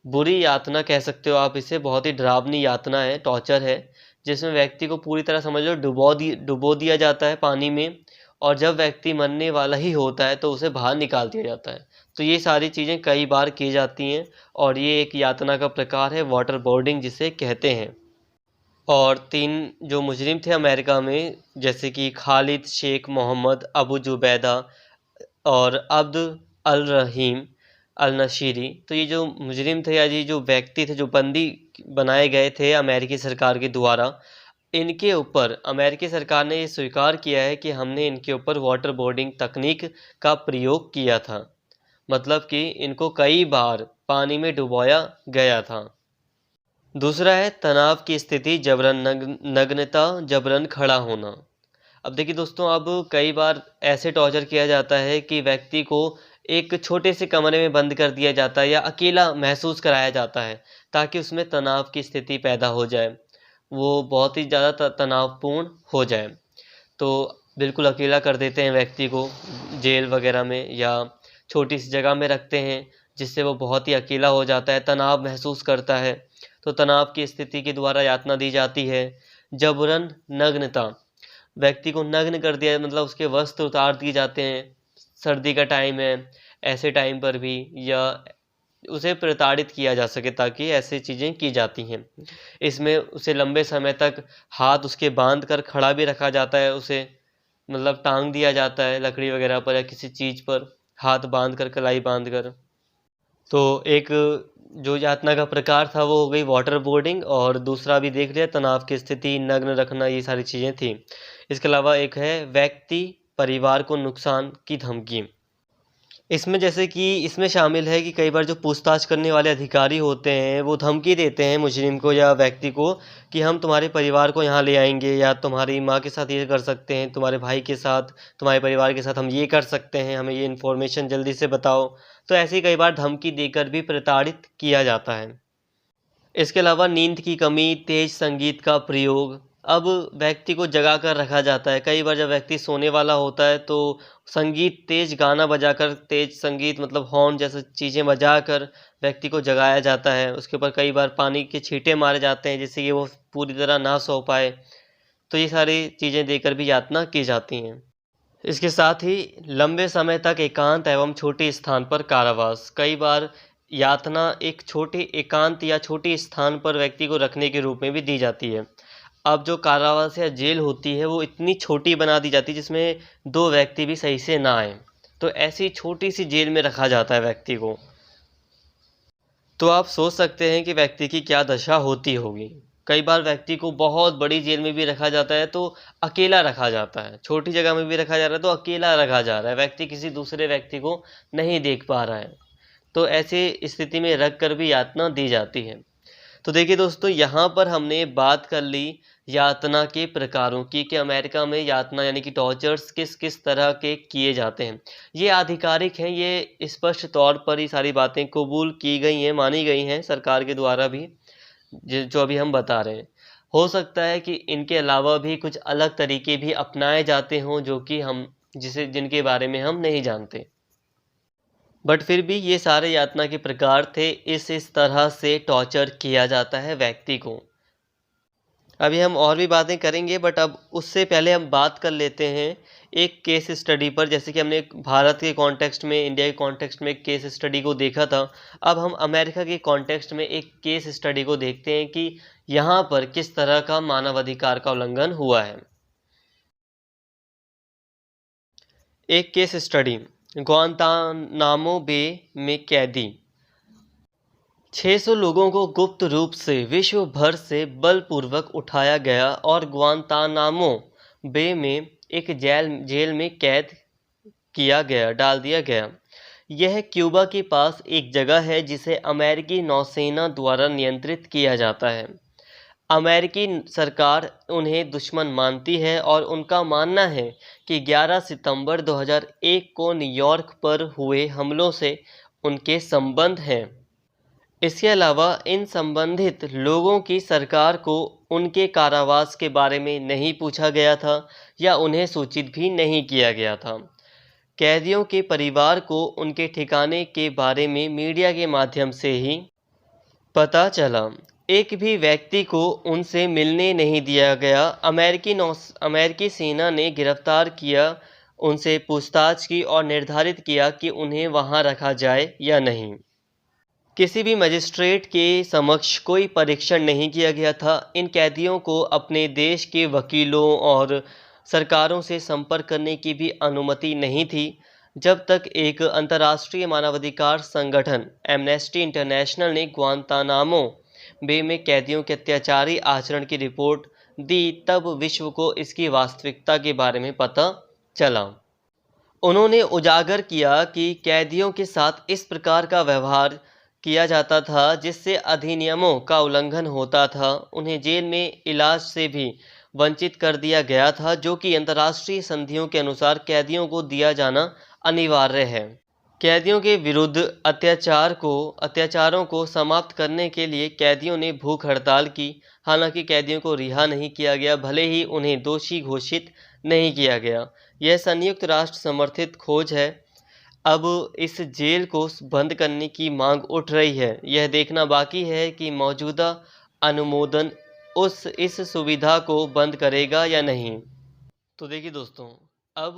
बुरी यातना कह सकते हो आप इसे, बहुत ही डरावनी यातना है, टॉर्चर है, जिसमें व्यक्ति को पूरी तरह समझ लो डुबो दिया जाता है पानी में, और जब व्यक्ति मरने वाला ही होता है तो उसे बाहर निकाल दिया जाता है। तो ये सारी चीज़ें कई बार की जाती हैं, और ये एक यातना का प्रकार है, वाटर बोर्डिंग जिसे कहते हैं। और 3 जो मुजरिम थे अमेरिका में, जैसे कि खालिद शेख मोहम्मद, अबू जुबैदा और अब्द अल रहीम अल नशीरी, तो ये जो मुजरिम थे, या ये जो व्यक्ति थे जो बंदी बनाए गए थे अमेरिकी सरकार के द्वारा, इनके ऊपर अमेरिकी सरकार ने ये स्वीकार किया है कि हमने इनके ऊपर वाटर बोर्डिंग तकनीक का प्रयोग किया था। मतलब कि इनको कई बार पानी में डुबोया गया था। दूसरा है तनाव की स्थिति, जबरन नग्नता, जबरन खड़ा होना। अब देखिए दोस्तों, अब कई बार ऐसे टॉर्चर किया जाता है कि व्यक्ति को एक छोटे से कमरे में बंद कर दिया जाता है या अकेला महसूस कराया जाता है, ताकि उसमें तनाव की स्थिति पैदा हो जाए, वो बहुत ही ज़्यादा तनावपूर्ण हो जाए। तो बिल्कुल अकेला कर देते हैं व्यक्ति को जेल वगैरह में, या छोटी सी जगह में रखते हैं जिससे वो बहुत ही अकेला हो जाता है, तनाव महसूस करता है। तो तनाव की स्थिति के द्वारा यातना दी जाती है। जबरन नग्नता, व्यक्ति को नग्न कर दिया, मतलब उसके वस्त्र उतार दिए जाते हैं। सर्दी का टाइम है, ऐसे टाइम पर भी, या उसे प्रताड़ित किया जा सके, ताकि ऐसी चीज़ें की जाती हैं। इसमें उसे लंबे समय तक हाथ उसके बांध कर खड़ा भी रखा जाता है, उसे मतलब टांग दिया जाता है लकड़ी वगैरह पर या किसी चीज़ पर, हाथ बांध कर, कलाई बांध कर। तो एक जो यातना का प्रकार था वो हो गई वाटर बोर्डिंग, और दूसरा भी देख लिया तनाव की स्थिति, नग्न रखना, ये सारी चीज़ें थी। इसके अलावा एक है व्यक्ति परिवार को नुकसान की धमकी। इसमें जैसे कि इसमें शामिल है कि कई बार जो पूछताछ करने वाले अधिकारी होते हैं वो धमकी देते हैं मुजरिम को या व्यक्ति को कि हम तुम्हारे परिवार को यहाँ ले आएंगे, या तुम्हारी माँ के साथ ये कर सकते हैं, तुम्हारे भाई के साथ, तुम्हारे परिवार के साथ हम ये कर सकते हैं, हमें ये इन्फॉर्मेशन जल्दी से बताओ। तो ऐसी कई बार धमकी देकर भी प्रताड़ित किया जाता है। इसके अलावा नींद की कमी, तेज संगीत का प्रयोग। अब व्यक्ति को जगा कर रखा जाता है। कई बार जब व्यक्ति सोने वाला होता है तो संगीत, तेज गाना बजाकर, तेज संगीत मतलब हॉर्न जैसे चीज़ें बजाकर व्यक्ति को जगाया जाता है। उसके ऊपर कई बार पानी के छींटे मारे जाते हैं जिससे कि वो पूरी तरह ना सो पाए। तो ये सारी चीज़ें देकर भी यातना की जाती हैं। इसके साथ ही लंबे समय तक एकांत एवं छोटे स्थान पर कारावास। कई बार यातना एक छोटे एकांत या छोटे स्थान पर व्यक्ति को रखने के रूप में भी दी जाती है। अब जो कारावास या जेल होती है वो इतनी छोटी बना दी जाती है जिसमें 2 व्यक्ति भी सही से ना आए। तो ऐसी छोटी सी जेल में रखा जाता है व्यक्ति को। तो आप सोच सकते हैं कि व्यक्ति की क्या दशा होती होगी। कई बार व्यक्ति को बहुत बड़ी जेल में भी रखा जाता है तो अकेला रखा जाता है, छोटी जगह में भी रखा जा रहा है तो अकेला रखा जा रहा है, व्यक्ति किसी दूसरे व्यक्ति को नहीं देख पा रहा है। तो ऐसे स्थिति में रख कर भी यातना दी जाती है। तो देखिए दोस्तों, यहाँ पर हमने बात कर ली यातना के प्रकारों की, कि अमेरिका में यातना यानी कि टॉर्चर्स किस किस तरह के किए जाते हैं। ये आधिकारिक हैं, ये स्पष्ट तौर पर ये सारी बातें कबूल की गई हैं, मानी गई हैं सरकार के द्वारा भी, जो अभी हम बता रहे हैं। हो सकता है कि इनके अलावा भी कुछ अलग तरीके भी अपनाए जाते हों जो कि जिनके बारे में हम नहीं जानते। बट फिर भी ये सारे यातना के प्रकार थे, इस तरह से टॉर्चर किया जाता है व्यक्ति को। अभी हम और भी बातें करेंगे, बट अब उससे पहले हम बात कर लेते हैं एक केस स्टडी पर। जैसे कि हमने भारत के कॉन्टेक्स्ट में, इंडिया के कॉन्टेक्स्ट में एक केस स्टडी को देखा था, अब हम अमेरिका के कॉन्टेक्स्ट में एक केस स्टडी को देखते हैं कि यहाँ पर किस तरह का मानवाधिकार का उल्लंघन हुआ है। एक केस स्टडी, ग्वांतानामो बे में कैदी 600 लोगों को गुप्त रूप से विश्व भर से बलपूर्वक उठाया गया और ग्वांतानामो बे में एक जेल में कैद डाल दिया गया। यह क्यूबा के पास एक जगह है जिसे अमेरिकी नौसेना द्वारा नियंत्रित किया जाता है। अमेरिकी सरकार उन्हें दुश्मन मानती है और उनका मानना है कि 11 सितंबर 2001 को न्यूयॉर्क पर हुए हमलों से उनके संबंध हैं। इसके अलावा इन संबंधित लोगों की सरकार को उनके कारावास के बारे में नहीं पूछा गया था या उन्हें सूचित भी नहीं किया गया था। कैदियों के परिवार को उनके ठिकाने के बारे में मीडिया के माध्यम से ही पता चला। एक भी व्यक्ति को उनसे मिलने नहीं दिया गया। अमेरिकी सेना ने गिरफ्तार किया, उनसे पूछताछ की और निर्धारित किया कि उन्हें वहां रखा जाए या नहीं। किसी भी मजिस्ट्रेट के समक्ष कोई परीक्षण नहीं किया गया था। इन कैदियों को अपने देश के वकीलों और सरकारों से संपर्क करने की भी अनुमति नहीं थी जब तक एक अंतर्राष्ट्रीय मानवाधिकार संगठन एमनेस्टी इंटरनेशनल ने ग्वांतानामो बे में कैदियों के अत्याचारी आचरण की रिपोर्ट दी, तब विश्व को इसकी वास्तविकता के बारे में पता चला। उन्होंने उजागर किया कि कैदियों के साथ इस प्रकार का व्यवहार किया जाता था जिससे अधिनियमों का उल्लंघन होता था। उन्हें जेल में इलाज से भी वंचित कर दिया गया था, जो कि अंतर्राष्ट्रीय संधियों के अनुसार कैदियों को दिया जाना अनिवार्य है। कैदियों के विरुद्ध अत्याचारों को समाप्त करने के लिए कैदियों ने भूख हड़ताल की। हालांकि कैदियों को रिहा नहीं किया गया, भले ही उन्हें दोषी घोषित नहीं किया गया। यह संयुक्त राष्ट्र समर्थित खोज है। अब इस जेल को बंद करने की मांग उठ रही है। यह देखना बाकी है कि मौजूदा अनुमोदन इस सुविधा को बंद करेगा या नहीं। तो देखिए दोस्तों, अब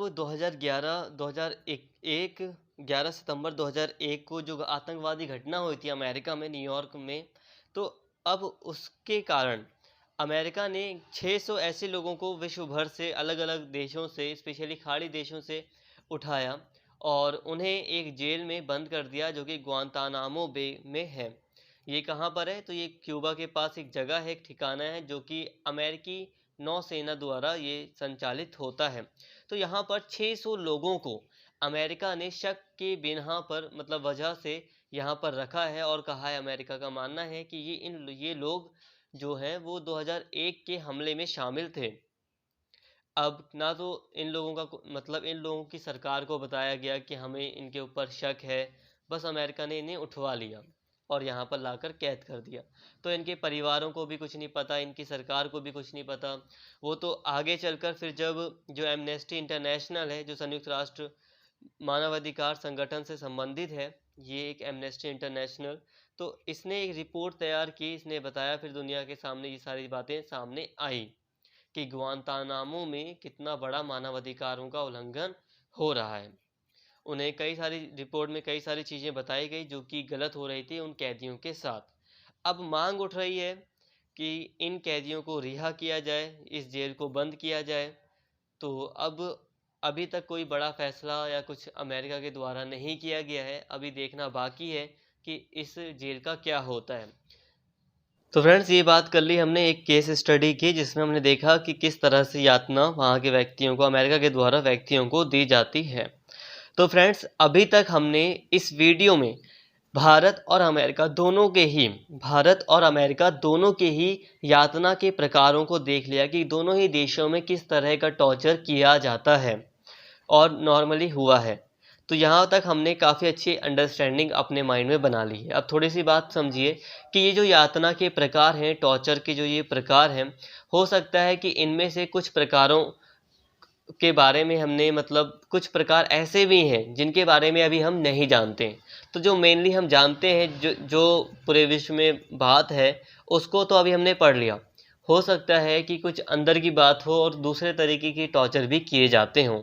11 सितंबर 2001 को जो आतंकवादी घटना हुई थी अमेरिका में, न्यूयॉर्क में, तो अब उसके कारण अमेरिका ने 600 ऐसे लोगों को विश्व भर से, अलग अलग देशों से, स्पेशली खाड़ी देशों से उठाया और उन्हें एक जेल में बंद कर दिया जो कि ग्वांतानामो बे में है। ये कहाँ पर है? तो ये क्यूबा के पास एक जगह है, एक ठिकाना है जो कि अमेरिकी नौसेना द्वारा ये संचालित होता है। तो यहाँ पर 600 लोगों को अमेरिका ने शक के बिना पर, मतलब वजह से यहाँ पर रखा है और कहा है, अमेरिका का मानना है कि ये लोग जो हैं वो 2001 के हमले में शामिल थे। अब ना तो इन लोगों का मतलब इन लोगों की सरकार को बताया गया कि हमें इनके ऊपर शक है, बस अमेरिका ने इन्हें उठवा लिया और यहाँ पर लाकर कैद कर दिया। तो इनके परिवारों को भी कुछ नहीं पता, इनकी सरकार को भी कुछ नहीं पता। वो तो आगे चलकर फिर जब जो एमनेस्टी इंटरनेशनल है, जो संयुक्त राष्ट्र मानवाधिकार संगठन से संबंधित है, ये एक एमनेस्टी इंटरनेशनल, तो इसने एक रिपोर्ट तैयार की, इसने बताया फिर दुनिया के सामने, ये सारी बातें सामने आई कि ग्वांतानामो में कितना बड़ा मानवाधिकारों का उल्लंघन हो रहा है। उन्हें कई सारी रिपोर्ट में कई सारी चीज़ें बताई गई जो कि गलत हो रही थी उन कैदियों के साथ। अब मांग उठ रही है कि इन कैदियों को रिहा किया जाए, इस जेल को बंद किया जाए। तो अब अभी तक कोई बड़ा फैसला या कुछ अमेरिका के द्वारा नहीं किया गया है। अभी देखना बाकी है कि इस जेल का क्या होता है। तो फ्रेंड्स, ये बात कर ली हमने एक केस स्टडी की जिसमें हमने देखा कि किस तरह से यातना वहाँ के व्यक्तियों को, अमेरिका के द्वारा व्यक्तियों को दी जाती है। तो फ्रेंड्स, अभी तक हमने इस वीडियो में भारत और अमेरिका दोनों के ही यातना के प्रकारों को देख लिया कि दोनों ही देशों में किस तरह का टॉर्चर किया जाता है और नॉर्मली हुआ है। तो यहाँ तक हमने काफ़ी अच्छी अंडरस्टैंडिंग अपने माइंड में बना ली है। अब थोड़ी सी बात समझिए कि ये जो यातना के प्रकार हैं, टॉर्चर के जो ये प्रकार हैं, हो सकता है कि इनमें से कुछ प्रकारों के बारे में हमने, मतलब कुछ प्रकार ऐसे भी हैं जिनके बारे में अभी हम नहीं जानते। तो जो मेनली हम जानते हैं, जो पूरे विश्व में बात है, उसको तो अभी हमने पढ़ लिया। हो सकता है कि कुछ अंदर की बात हो और दूसरे तरीके की टॉर्चर भी किए जाते हों।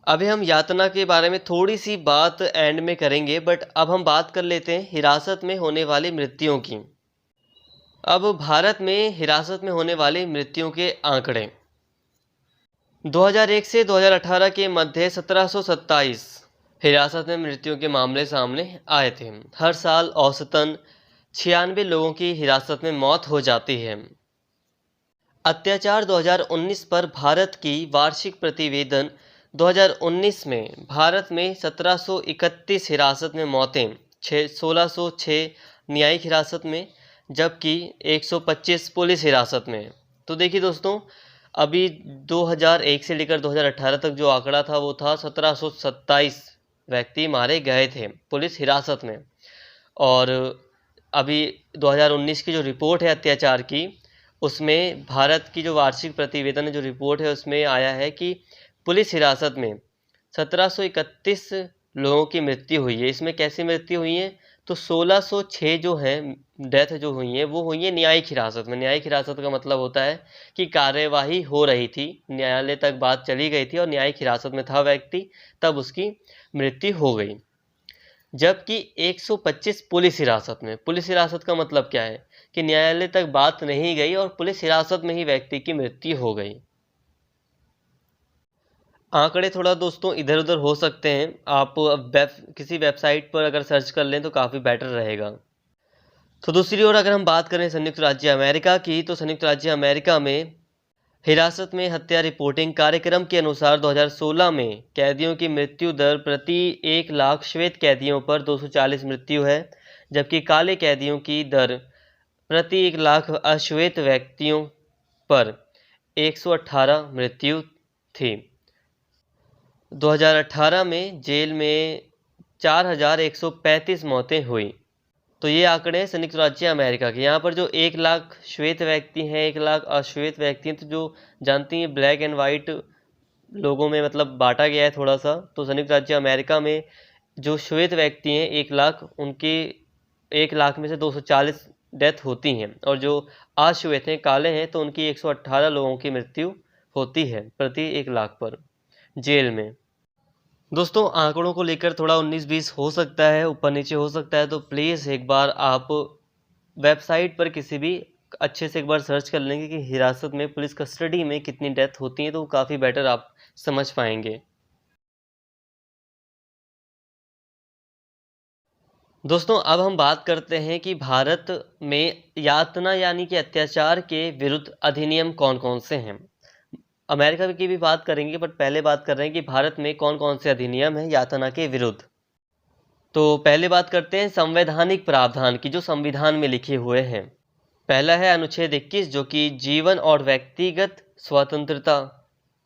अभी हम यातना के बारे में थोड़ी सी बात एंड में करेंगे, बट अब हम बात कर लेते हैं हिरासत में होने वाली मृत्युओं की। अब भारत में हिरासत में होने वाली मृत्युओं के आंकड़े 2001 से 2018 के मध्य 1727 हिरासत में मृत्यु के मामले सामने आए थे। हर साल औसतन 96 लोगों की हिरासत में मौत हो जाती है। अत्याचार 2019 पर भारत की वार्षिक प्रतिवेदन 2019 में भारत में 1731 हिरासत में मौतें, 1606 न्यायिक हिरासत में, जबकि 125 पुलिस हिरासत में। तो देखिए दोस्तों, अभी 2001 से लेकर 2018 तक जो आंकड़ा था वो था 1727 व्यक्ति मारे गए थे पुलिस हिरासत में। और अभी 2019 की जो रिपोर्ट है अत्याचार की, उसमें भारत की जो वार्षिक प्रतिवेदन जो रिपोर्ट है उसमें आया है कि पुलिस हिरासत में 1731 लोगों की मृत्यु हुई है। इसमें कैसी मृत्यु हुई है? तो 1606 जो हैं डेथ जो हुई हैं वो हुई है न्यायिक हिरासत में। न्यायिक हिरासत का मतलब होता है कि कार्यवाही हो रही थी, न्यायालय तक बात चली गई थी और न्यायिक हिरासत में था व्यक्ति, तब उसकी मृत्यु हो गई। जबकि 125 पुलिस हिरासत में। पुलिस हिरासत का मतलब क्या है कि न्यायालय तक बात नहीं गई और पुलिस हिरासत में ही व्यक्ति की मृत्यु हो गई। आंकड़े थोड़ा दोस्तों इधर उधर हो सकते हैं, आप किसी वेबसाइट पर अगर सर्च कर लें तो काफ़ी बेटर रहेगा। तो दूसरी ओर अगर हम बात करें संयुक्त राज्य अमेरिका की, तो संयुक्त राज्य अमेरिका में हिरासत में हत्या रिपोर्टिंग कार्यक्रम के अनुसार 2016 में कैदियों की मृत्यु दर प्रति 1 लाख श्वेत कैदियों पर 240 मृत्यु है, जबकि काले कैदियों की दर प्रति 1 लाख अश्वेत व्यक्तियों पर 118 मृत्यु थी। 2018 में जेल में 4135 मौतें हुई। तो ये आंकड़े हैं संयुक्त राज्य अमेरिका के। यहाँ पर जो 1 लाख श्वेत व्यक्ति हैं, 1 लाख अश्वेत व्यक्ति हैं, तो जो जानती हैं ब्लैक एंड वाइट लोगों में मतलब बांटा गया है थोड़ा सा। तो संयुक्त राज्य अमेरिका में जो श्वेत व्यक्ति हैं 1 लाख, उनके 1 लाख में से 240 डेथ होती हैं, और जो अश्वेत हैं, काले हैं, तो उनकी 118 लोगों की मृत्यु होती है प्रति 1 लाख पर जेल में। दोस्तों, आंकड़ों को लेकर थोड़ा 19-20 हो सकता है, ऊपर नीचे हो सकता है, तो प्लीज़ एक बार आप वेबसाइट पर किसी भी अच्छे से एक बार सर्च कर लेंगे कि हिरासत में पुलिस कस्टडी में कितनी डेथ होती हैं, तो काफ़ी बेटर आप समझ पाएंगे। दोस्तों, अब हम बात करते हैं कि भारत में यातना यानी कि अत्याचार के विरुद्ध अधिनियम कौन-कौन से हैं। अमेरिका की भी बात करेंगे, बट पहले बात कर रहे हैं कि भारत में कौन-कौन से अधिनियम हैं यातना के विरुद्ध। तो पहले बात करते हैं संवैधानिक प्रावधान की, जो संविधान में लिखे हुए हैं। पहला है अनुच्छेद 21, जो कि जीवन और व्यक्तिगत स्वतंत्रता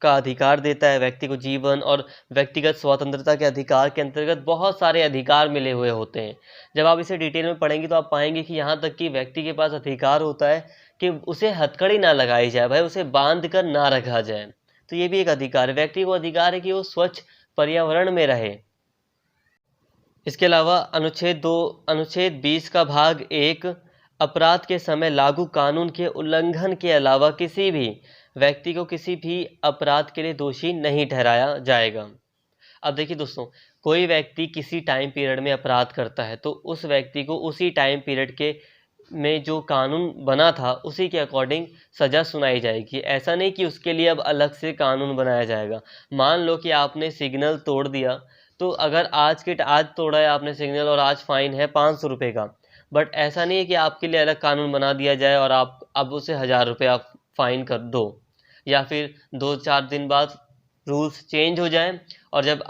का अधिकार देता है। व्यक्ति को जीवन और व्यक्तिगत स्वतंत्रता के अधिकार के अंतर्गत बहुत सारे अधिकार मिले हुए होते हैं। जब आप इसे डिटेल में पढ़ेंगे तो आप पाएंगे कि यहाँ तक कि व्यक्ति के पास अधिकार होता है कि उसे हथकड़ी ना लगाई जाए, भाई उसे बांध कर ना रखा जाए। तो ये भी एक अधिकार है। व्यक्ति को अधिकार है कि वो स्वच्छ पर्यावरण में रहे। इसके अलावा अनुच्छेद 20 का भाग 1, अपराध के समय लागू कानून के उल्लंघन के अलावा किसी भी व्यक्ति को किसी भी अपराध के लिए दोषी नहीं ठहराया जाएगा। अब देखिए दोस्तों, कोई व्यक्ति किसी टाइम पीरियड में अपराध करता है तो उस व्यक्ति को उसी टाइम पीरियड के में जो कानून बना था उसी के अकॉर्डिंग सज़ा सुनाई जाएगी। ऐसा नहीं कि उसके लिए अब अलग से कानून बनाया जाएगा। मान लो कि आपने सिग्नल तोड़ दिया, तो अगर आज तोड़ा है आपने सिग्नल और आज फाइन है 500 रुपये का, बट ऐसा नहीं है कि आपके लिए अलग कानून बना दिया जाए और आप अब उसे 1000 रुपये आप फाइन कर दो, या फिर 2-4 दिन बाद रूल्स चेंज हो जाएं और जब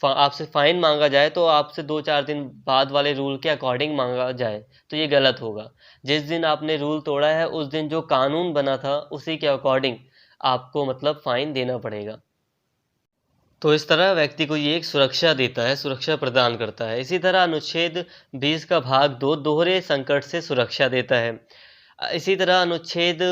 आपसे फाइन मांगा जाए तो आपसे 2-4 दिन बाद वाले रूल के अकॉर्डिंग मांगा जाए, तो ये गलत होगा। जिस दिन आपने रूल तोड़ा है उस दिन जो कानून बना था उसी के अकॉर्डिंग आपको मतलब फाइन देना पड़ेगा। तो इस तरह व्यक्ति को ये एक सुरक्षा देता है, सुरक्षा प्रदान करता है। इसी तरह अनुच्छेद 20 का भाग 2 दोहरे संकट से सुरक्षा देता है। इसी तरह अनुच्छेद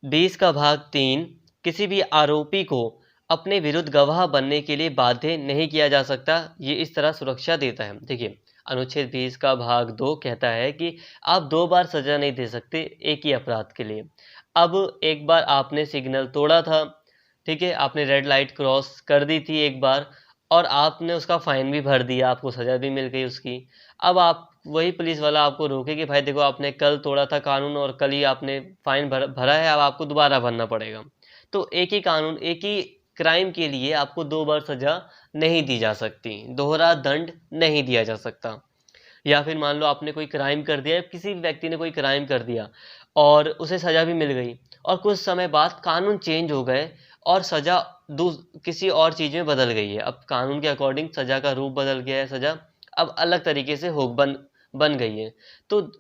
20 का भाग 3 किसी भी आरोपी को अपने विरुद्ध गवाह बनने के लिए बाध्य नहीं किया जा सकता, ये इस तरह सुरक्षा देता है। देखिए, अनुच्छेद 20 का भाग 2 कहता है कि आप 2 बार सजा नहीं दे सकते एक ही अपराध के लिए। अब एक बार आपने सिग्नल तोड़ा था, ठीक है, आपने रेड लाइट क्रॉस कर दी थी एक बार और आपने उसका फाइन भी भर दिया, आपको सजा भी मिल गई उसकी। अब आप वही पुलिस वाला आपको रोके कि भाई देखो आपने कल तोड़ा था कानून और कल ही आपने फाइन भरा है, अब आपको दोबारा भरना पड़ेगा। तो एक ही कानून, एक ही क्राइम के लिए आपको 2 बार सजा नहीं दी जा सकती, दोहरा दंड नहीं दिया जा सकता। या फिर मान लो आपने कोई क्राइम कर दिया, किसी व्यक्ति ने कोई क्राइम कर दिया और उसे सजा भी मिल गई और कुछ समय बाद कानून चेंज हो गए और सजा किसी और चीज़ में बदल गई है। अब कानून के अकॉर्डिंग सजा का रूप बदल गया है, सजा अब अलग तरीके से बन गई है। तो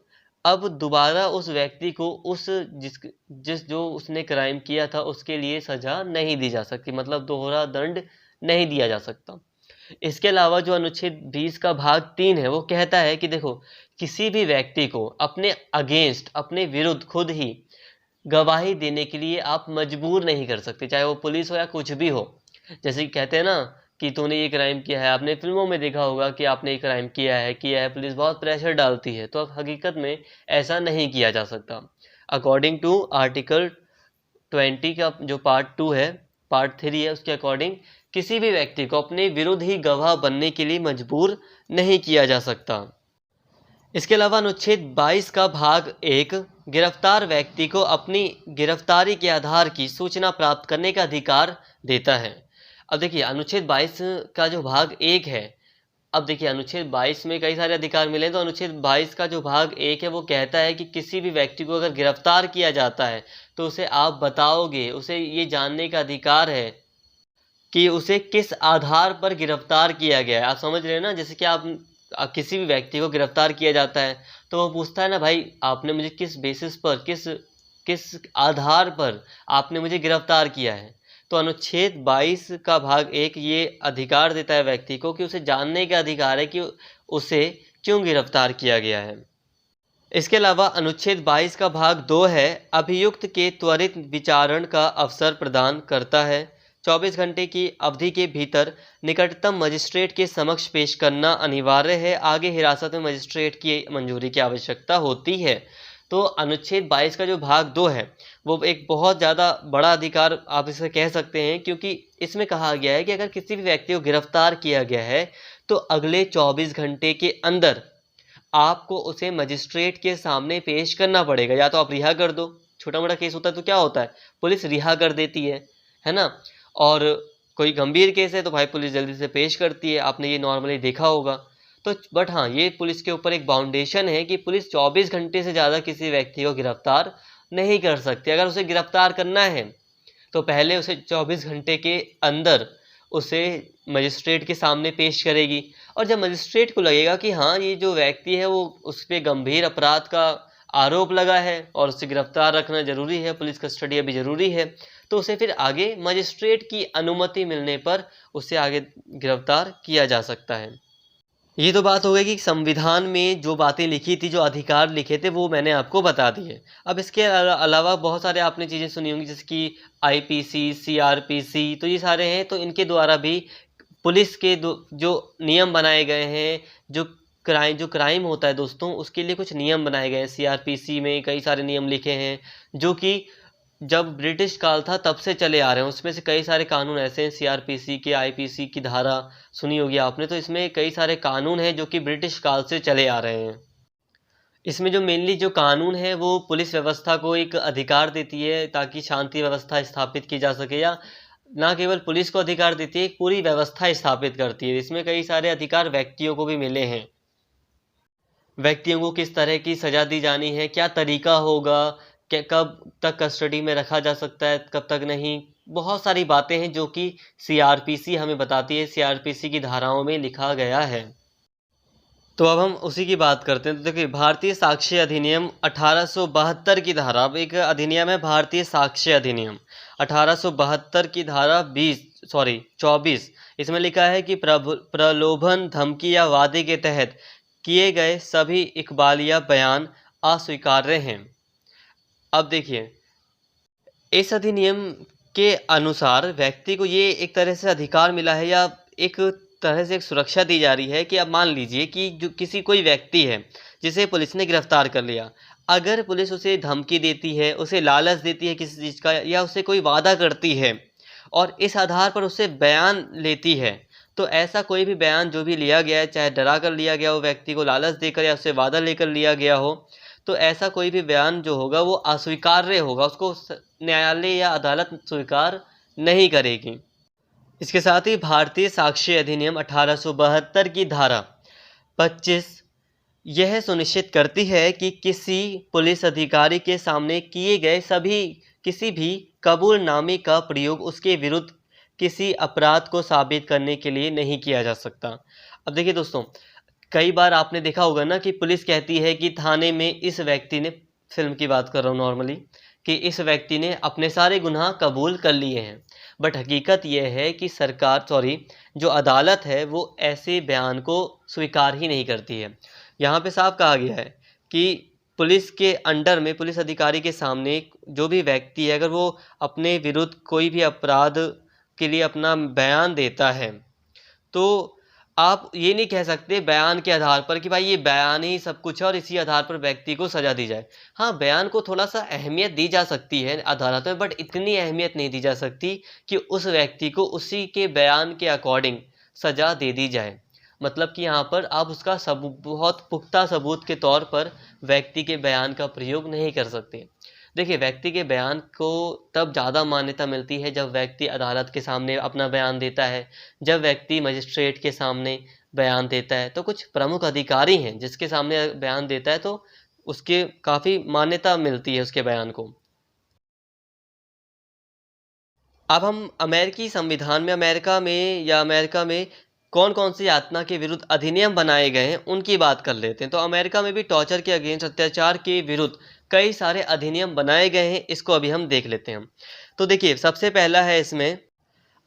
अब दोबारा उस व्यक्ति को जो उसने क्राइम किया था उसके लिए सजा नहीं दी जा सकती, मतलब दोहरा दंड नहीं दिया जा सकता। इसके अलावा जो अनुच्छेद 20 का भाग 3 है वो कहता है कि देखो, किसी भी व्यक्ति को अपने अगेंस्ट, अपने विरुद्ध खुद ही गवाही देने के लिए आप मजबूर नहीं कर सकते, चाहे वो पुलिस हो या कुछ भी हो। जैसे कि कहते हैं ना कि तूने ये क्राइम किया है, आपने फिल्मों में देखा होगा कि आपने ये क्राइम किया है, पुलिस बहुत प्रेशर डालती है, तो अब हकीकत में ऐसा नहीं किया जा सकता। अकॉर्डिंग टू आर्टिकल 20 का जो पार्ट 3 है, उसके अकॉर्डिंग किसी भी व्यक्ति को अपने विरुद्ध ही गवाह बनने के लिए मजबूर नहीं किया जा सकता। इसके अलावा अनुच्छेद 22 का भाग 1 गिरफ्तार व्यक्ति को अपनी गिरफ्तारी के आधार की सूचना प्राप्त करने का अधिकार देता है। अब देखिए, अनुच्छेद 22 का जो भाग 1 है, अब देखिए अनुच्छेद 22 में कई सारे अधिकार मिले, तो अनुच्छेद 22 का जो भाग 1 है वो कहता है कि किसी भी व्यक्ति को अगर गिरफ्तार किया जाता है तो उसे आप बताओगे, उसे ये जानने का अधिकार है कि उसे किस आधार पर गिरफ्तार किया गया है। आप समझ रहे हैं ना, जैसे कि आप किसी भी व्यक्ति को गिरफ्तार किया जाता है तो वो पूछता है ना, भाई आपने मुझे किस बेसिस पर, किस आधार पर आपने मुझे गिरफ्तार किया है। तो अनुच्छेद 22 का भाग 1 ये अधिकार देता है व्यक्ति को कि उसे जानने का अधिकार है कि उसे क्यों गिरफ्तार किया गया है। इसके अलावा अनुच्छेद 22 का भाग 2 है अभियुक्त के त्वरित विचारण का अवसर प्रदान करता है। 24 घंटे की अवधि के भीतर निकटतम मजिस्ट्रेट के समक्ष पेश करना अनिवार्य है। आगे हिरासत में मजिस्ट्रेट की मंजूरी की आवश्यकता होती है। तो अनुच्छेद 22 का जो भाग 2 है वो एक बहुत ज़्यादा बड़ा अधिकार आप इसे कह सकते हैं, क्योंकि इसमें कहा गया है कि अगर किसी भी व्यक्ति को गिरफ्तार किया गया है तो अगले 24 घंटे के अंदर आपको उसे मजिस्ट्रेट के सामने पेश करना पड़ेगा। या तो आप रिहा कर दो, छोटा मोटा केस होता है तो क्या होता है, पुलिस रिहा कर देती है ना। और कोई गंभीर केस है तो भाई पुलिस जल्दी से पेश करती है, आपने ये नॉर्मली देखा होगा। तो बट हाँ, ये पुलिस के ऊपर एक बाउंडेशन है कि पुलिस 24 घंटे से ज़्यादा किसी व्यक्ति को गिरफ्तार नहीं कर सकती। अगर उसे गिरफ्तार करना है तो पहले उसे 24 घंटे के अंदर उसे मजिस्ट्रेट के सामने पेश करेगी। और जब मजिस्ट्रेट को लगेगा कि हाँ, ये जो व्यक्ति है वो उस पर गंभीर अपराध का आरोप लगा है और उसे गिरफ्तार रखना ज़रूरी है, पुलिस कस्टडी अभी ज़रूरी है, तो उसे फिर आगे मजिस्ट्रेट की अनुमति मिलने पर उसे आगे गिरफ्तार किया जा सकता है। ये तो बात हो गई कि संविधान में जो बातें लिखी थी, जो अधिकार लिखे थे, वो मैंने आपको बता दिए। अब इसके अलावा बहुत सारे आपने चीज़ें सुनी होंगी, जैसे कि आईपीसी, सीआरपीसी, तो ये सारे हैं। तो इनके द्वारा भी पुलिस के जो नियम बनाए गए हैं, जो क्राइम होता है दोस्तों, उसके लिए कुछ नियम बनाए गए हैं। सीआरपीसी में कई सारे नियम लिखे हैं जो कि जब ब्रिटिश काल था तब से चले आ रहे हैं। उसमें से कई सारे कानून ऐसे हैं, सीआरपीसी के, आईपीसी की धारा सुनी होगी आपने, तो इसमें कई सारे कानून हैं जो कि ब्रिटिश काल से चले आ रहे हैं। इसमें जो मेनली जो कानून है वो पुलिस व्यवस्था को एक अधिकार देती है ताकि शांति व्यवस्था स्थापित की जा सके, या ना केवल पुलिस को अधिकार देती है, एक पूरी व्यवस्था स्थापित करती है। इसमें कई सारे अधिकार व्यक्तियों को भी मिले हैं। व्यक्तियों को किस तरह की सज़ा दी जानी है, क्या तरीका होगा, कब तक कस्टडी में रखा जा सकता है, कब तक नहीं, बहुत सारी बातें हैं जो कि सीआरपीसी हमें बताती है, सीआरपीसी की धाराओं में लिखा गया है। तो अब हम उसी की बात करते हैं। तो देखिए, भारतीय साक्ष्य अधिनियम 1872 की धारा, अब एक अधिनियम है भारतीय साक्ष्य अधिनियम 1872 की धारा 24, इसमें लिखा है कि प्रलोभन, धमकी या वादे के तहत किए गए सभी इकबालिया बयान अस्वीकार्य हैं। अब देखिए, इस अधिनियम के अनुसार व्यक्ति को ये एक तरह से अधिकार मिला है, या एक तरह से एक सुरक्षा दी जा रही है कि अब मान लीजिए कि जो कोई व्यक्ति है जिसे पुलिस ने गिरफ्तार कर लिया, अगर पुलिस उसे धमकी देती है, उसे लालच देती है किसी चीज़ का, या उससे कोई वादा करती है और इस आधार पर उससे बयान लेती है, तो ऐसा कोई भी बयान जो भी लिया गया है, चाहे डरा कर लिया गया हो, व्यक्ति को लालच देकर या उससे वादा लेकर लिया गया हो, तो ऐसा कोई भी बयान जो होगा वो अस्वीकार्य होगा, उसको न्यायालय या अदालत स्वीकार नहीं करेगी। इसके साथ ही भारतीय साक्ष्य अधिनियम 1872 की धारा 25 यह सुनिश्चित करती है कि किसी पुलिस अधिकारी के सामने किए गए किसी भी कबूलनामे का प्रयोग उसके विरुद्ध किसी अपराध को साबित करने के लिए नहीं किया जा सकता। अब देखिए दोस्तों, कई बार आपने देखा होगा ना कि पुलिस कहती है कि थाने में इस व्यक्ति ने, फिल्म की बात कर रहा हूँ नॉर्मली, कि इस व्यक्ति ने अपने सारे गुनाह कबूल कर लिए हैं। बट हकीकत यह है कि जो अदालत है वो ऐसे बयान को स्वीकार ही नहीं करती है। यहाँ पे साफ कहा गया है कि पुलिस के अंडर में, पुलिस अधिकारी के सामने जो भी व्यक्ति है, अगर वो अपने विरुद्ध कोई भी अपराध के लिए अपना बयान देता है, तो आप ये नहीं कह सकते बयान के आधार पर कि भाई ये बयान ही सब कुछ है और इसी आधार पर व्यक्ति को सज़ा दी जाए। हाँ, बयान को थोड़ा सा अहमियत दी जा सकती है अदालत में, बट इतनी अहमियत नहीं दी जा सकती कि उस व्यक्ति को उसी के बयान के अकॉर्डिंग सज़ा दे दी जाए। मतलब कि यहाँ पर आप उसका बहुत पुख्ता सबूत के तौर पर व्यक्ति के बयान का प्रयोग नहीं कर सकते। देखिए, व्यक्ति के बयान को तब ज़्यादा मान्यता मिलती है जब व्यक्ति अदालत के सामने अपना बयान देता है, जब व्यक्ति मजिस्ट्रेट के सामने बयान देता है। तो कुछ प्रमुख अधिकारी हैं जिसके सामने बयान देता है तो उसके काफ़ी मान्यता मिलती है उसके बयान को। अब हम अमेरिकी संविधान में, अमेरिका में कौन कौन सी यातना के विरुद्ध अधिनियम बनाए गए हैं उनकी बात कर लेते हैं। तो अमेरिका में भी टॉर्चर के अगेंस्ट, अत्याचार के विरुद्ध कई सारे अधिनियम बनाए गए हैं। इसको अभी हम देख लेते हैं। तो देखिए, सबसे पहला है इसमें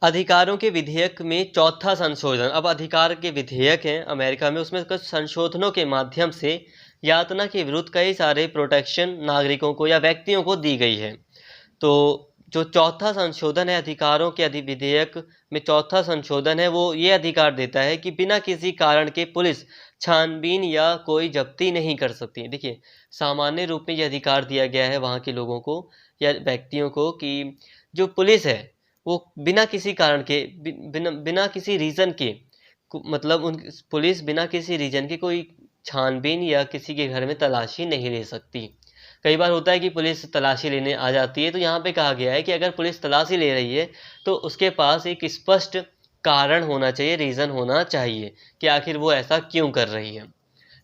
अधिकारों के विधेयक में चौथा संशोधन। अब अधिकार के विधेयक हैं अमेरिका में, उसमें कुछ संशोधनों के माध्यम से यातना के विरुद्ध कई सारे प्रोटेक्शन नागरिकों को या व्यक्तियों को दी गई है। तो जो चौथा संशोधन है अधिकारों के विधेयक में चौथा संशोधन है, वो ये अधिकार देता है कि बिना किसी कारण के पुलिस छानबीन या कोई जब्ती नहीं कर सकती। देखिए, सामान्य रूप में ये अधिकार दिया गया है वहाँ के लोगों को या व्यक्तियों को कि जो पुलिस है वो बिना किसी कारण के बिना किसी रीज़न के मतलब उन पुलिस बिना किसी रीज़न के कोई छानबीन या किसी के घर में तलाशी नहीं ले सकती। कई बार होता है कि पुलिस तलाशी लेने आ जाती है, तो यहाँ पे कहा गया है कि अगर पुलिस तलाशी ले रही है तो उसके पास एक स्पष्ट कारण होना चाहिए, रीज़न होना चाहिए कि आखिर वो ऐसा क्यों कर रही है।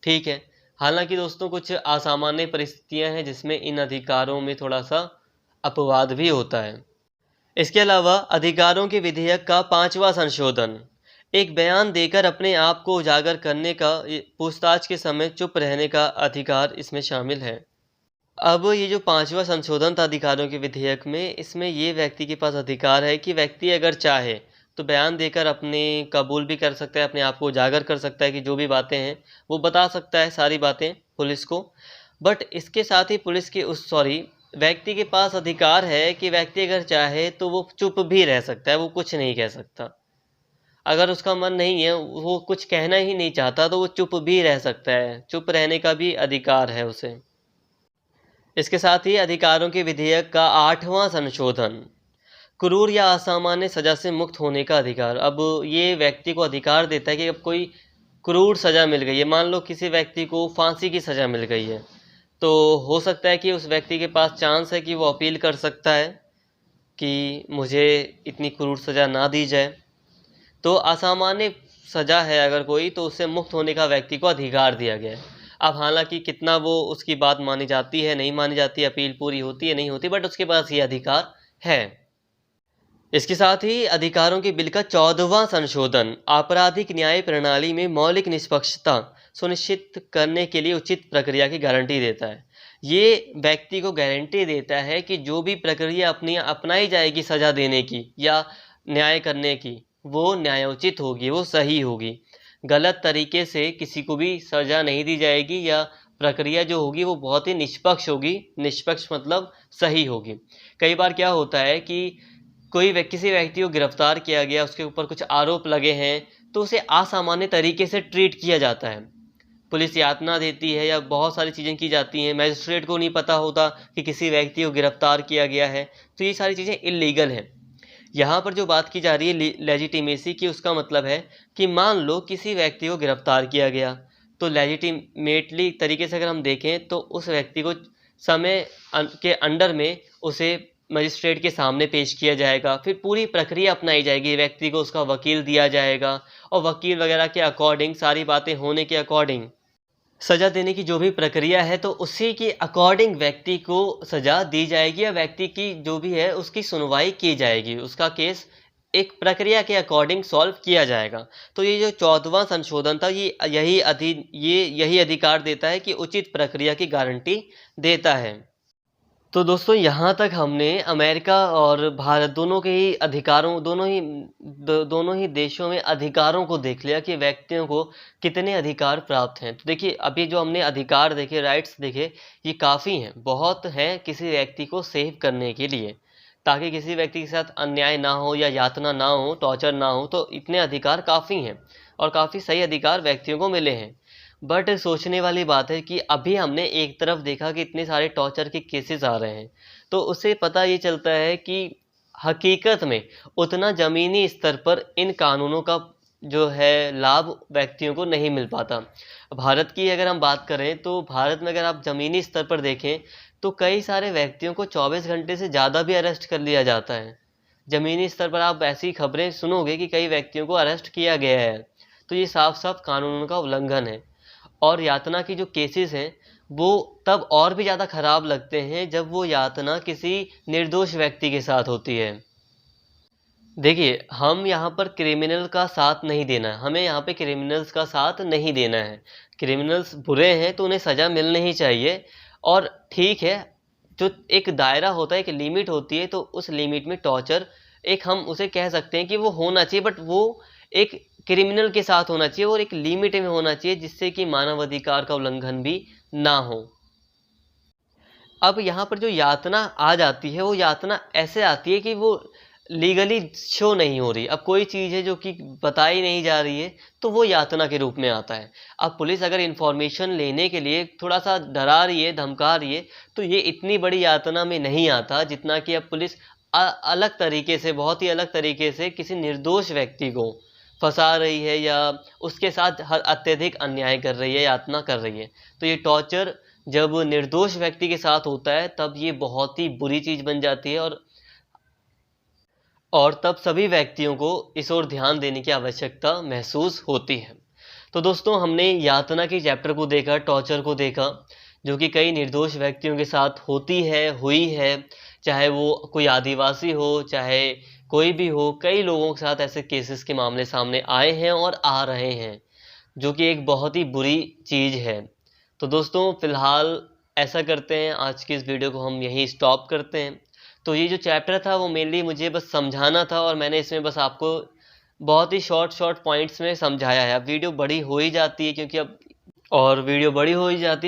ठीक है। हालांकि दोस्तों कुछ असामान्य परिस्थितियां हैं जिसमें इन अधिकारों में थोड़ा सा अपवाद भी होता है। इसके अलावा अधिकारों के विधेयक का 5वां संशोधन, एक बयान देकर अपने आप को उजागर करने का, पूछताछ के समय चुप रहने का अधिकार इसमें शामिल है। अब ये जो 5वां संशोधन था अधिकारों के विधेयक में, इसमें ये व्यक्ति के पास अधिकार है कि व्यक्ति अगर चाहे तो बयान देकर अपने कबूल भी कर सकता है, अपने आप को उजागर कर सकता है कि जो भी बातें हैं वो बता सकता है सारी बातें पुलिस को। बट इसके साथ ही पुलिस के व्यक्ति के पास अधिकार है कि व्यक्ति अगर चाहे तो वो चुप भी रह सकता है, वो कुछ नहीं कह सकता। अगर उसका मन नहीं है, वो कुछ कहना ही नहीं चाहता, तो वो चुप भी रह सकता है, चुप रहने का भी अधिकार है उसे। इसके साथ ही अधिकारों के विधेयक का 8वां संशोधन, क्रूर या असामान्य सजा से मुक्त होने का अधिकार। अब ये व्यक्ति को अधिकार देता है कि अब कोई क्रूर सजा मिल गई है, मान लो किसी व्यक्ति को फांसी की सजा मिल गई है, तो हो सकता है कि उस व्यक्ति के पास चांस है कि वो अपील कर सकता है कि मुझे इतनी क्रूर सजा ना दी जाए। तो असामान्य सजा है अगर कोई, तो उससे मुक्त होने का व्यक्ति को अधिकार दिया गया है। अब हालांकि कितना वो उसकी बात मानी जाती है, नहीं मानी जाती, अपील पूरी होती है, नहीं होती, बट उसके पास ये अधिकार है। इसके साथ ही अधिकारों के बिल का 14वां संशोधन, आपराधिक न्याय प्रणाली में मौलिक निष्पक्षता सुनिश्चित करने के लिए उचित प्रक्रिया की गारंटी देता है। ये व्यक्ति को गारंटी देता है कि जो भी प्रक्रिया अपनाई जाएगी सजा देने की या न्याय करने की, वो न्यायोचित होगी, वो सही होगी। गलत तरीके से किसी को भी सजा नहीं दी जाएगी या प्रक्रिया जो होगी वो बहुत ही निष्पक्ष होगी। निष्पक्ष मतलब सही होगी। कई बार क्या होता है कि किसी व्यक्ति को गिरफ्तार किया गया, उसके ऊपर कुछ आरोप लगे हैं, तो उसे असामान्य तरीके से ट्रीट किया जाता है। पुलिस यातना देती है या बहुत सारी चीज़ें की जाती हैं, मैजिस्ट्रेट को नहीं पता होता कि किसी व्यक्ति को गिरफ्तार किया गया है, तो ये सारी चीज़ें इल्लीगल हैं। यहाँ पर जो बात की जा रही है लेजिटिमेसी की, उसका मतलब है कि मान लो किसी व्यक्ति को गिरफ्तार किया गया, तो लेजिटिमेटली तरीके से अगर हम देखें तो उस व्यक्ति को समय के अंडर में उसे मजिस्ट्रेट के सामने पेश किया जाएगा, फिर पूरी प्रक्रिया अपनाई जाएगी, व्यक्ति को उसका वकील दिया जाएगा और वकील वगैरह के अकॉर्डिंग, सारी बातें होने के अकॉर्डिंग सज़ा देने की जो भी प्रक्रिया है, तो उसी के अकॉर्डिंग व्यक्ति को सज़ा दी जाएगी या व्यक्ति की जो भी है उसकी सुनवाई की जाएगी, उसका केस एक प्रक्रिया के अकॉर्डिंग सॉल्व किया जाएगा। तो ये जो 14वां संशोधन था, ये यही अधिकार देता है कि उचित प्रक्रिया की गारंटी देता है। तो दोस्तों यहाँ तक हमने अमेरिका और भारत दोनों के ही अधिकारों, दोनों ही देशों में अधिकारों को देख लिया कि व्यक्तियों को कितने अधिकार प्राप्त हैं। तो देखिए, अभी जो हमने अधिकार देखे, राइट्स देखे, ये काफ़ी हैं, बहुत हैं किसी व्यक्ति को सेव करने के लिए, ताकि किसी व्यक्ति के साथ अन्याय ना हो या यातना ना हो, टॉर्चर ना हो। तो इतने अधिकार काफ़ी हैं और काफ़ी सही अधिकार व्यक्तियों को मिले हैं। बट सोचने वाली बात है कि अभी हमने एक तरफ देखा कि इतने सारे टॉर्चर के केसेस आ रहे हैं, तो उससे पता ये चलता है कि हकीकत में उतना ज़मीनी स्तर पर इन कानूनों का जो है लाभ व्यक्तियों को नहीं मिल पाता। भारत की अगर हम बात करें तो भारत में अगर आप ज़मीनी स्तर पर देखें तो कई सारे व्यक्तियों को 24 घंटे से ज़्यादा भी अरेस्ट कर लिया जाता है। ज़मीनी स्तर पर आप ऐसी खबरें सुनोगे कि कई व्यक्तियों को अरेस्ट किया गया है। तो ये साफ साफ कानूनों का उल्लंघन है। और यातना की जो केसेस हैं वो तब और भी ज़्यादा ख़राब लगते हैं जब वो यातना किसी निर्दोष व्यक्ति के साथ होती है। देखिए, हम यहाँ पर क्रिमिनल का साथ नहीं देना है, हमें यहाँ पे क्रिमिनल्स का साथ नहीं देना है। क्रिमिनल्स बुरे हैं तो उन्हें सज़ा मिलनी ही चाहिए। और ठीक है, जो एक दायरा होता है, एक लिमिट होती है, तो उस लिमिट में टॉर्चर एक हम उसे कह सकते हैं कि वो होना चाहिए, बट वो एक क्रिमिनल के साथ होना चाहिए और एक लिमिट में होना चाहिए, जिससे कि मानवाधिकार का उल्लंघन भी ना हो। अब यहाँ पर जो यातना आ जाती है वो यातना ऐसे आती है कि वो लीगली शो नहीं हो रही। अब कोई चीज़ है जो कि बताई नहीं जा रही है तो वो यातना के रूप में आता है। अब पुलिस अगर इन्फॉर्मेशन लेने के लिए थोड़ा सा डरा रही है, धमका रही है, तो ये इतनी बड़ी यातना में नहीं आता जितना कि अब पुलिस अलग तरीके से, बहुत ही अलग तरीके से किसी निर्दोष व्यक्ति को फंसा रही है या उसके साथ अत्यधिक अन्याय कर रही है, यातना कर रही है। तो ये टॉर्चर जब निर्दोष व्यक्ति के साथ होता है तब ये बहुत ही बुरी चीज़ बन जाती है, और तब सभी व्यक्तियों को इस ओर ध्यान देने की आवश्यकता महसूस होती है। तो दोस्तों, हमने यातना के चैप्टर को देखा, टॉर्चर को देखा, जो कि कई निर्दोष व्यक्तियों के साथ होती है, हुई है, चाहे वो कोई आदिवासी हो, चाहे कोई भी हो। कई लोगों के साथ ऐसे केसेस के मामले सामने आए हैं और आ रहे हैं, जो कि एक बहुत ही बुरी चीज़ है। तो दोस्तों, फ़िलहाल ऐसा करते हैं, आज की इस वीडियो को हम यहीं स्टॉप करते हैं। तो ये जो चैप्टर था वो मेनली मुझे बस समझाना था, और मैंने इसमें बस आपको बहुत ही शॉर्ट पॉइंट्स में समझाया है। अब वीडियो बड़ी हो ही जाती है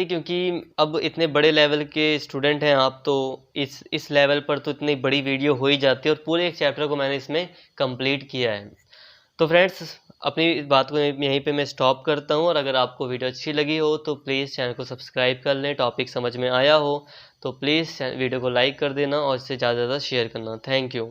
क्योंकि अब इतने बड़े लेवल के स्टूडेंट हैं आप, तो इस लेवल पर तो इतनी बड़ी वीडियो हो ही जाती है, और पूरे एक चैप्टर को मैंने इसमें कंप्लीट किया है। तो फ्रेंड्स, अपनी इस बात को यहीं पे मैं स्टॉप करता हूँ, और अगर आपको वीडियो अच्छी लगी हो तो प्लीज़ चैनल को सब्सक्राइब कर लें। टॉपिक समझ में आया हो तो प्लीज़ वीडियो को लाइक कर देना और इससे ज़्यादा से ज़्यादा शेयर करना। Thank you.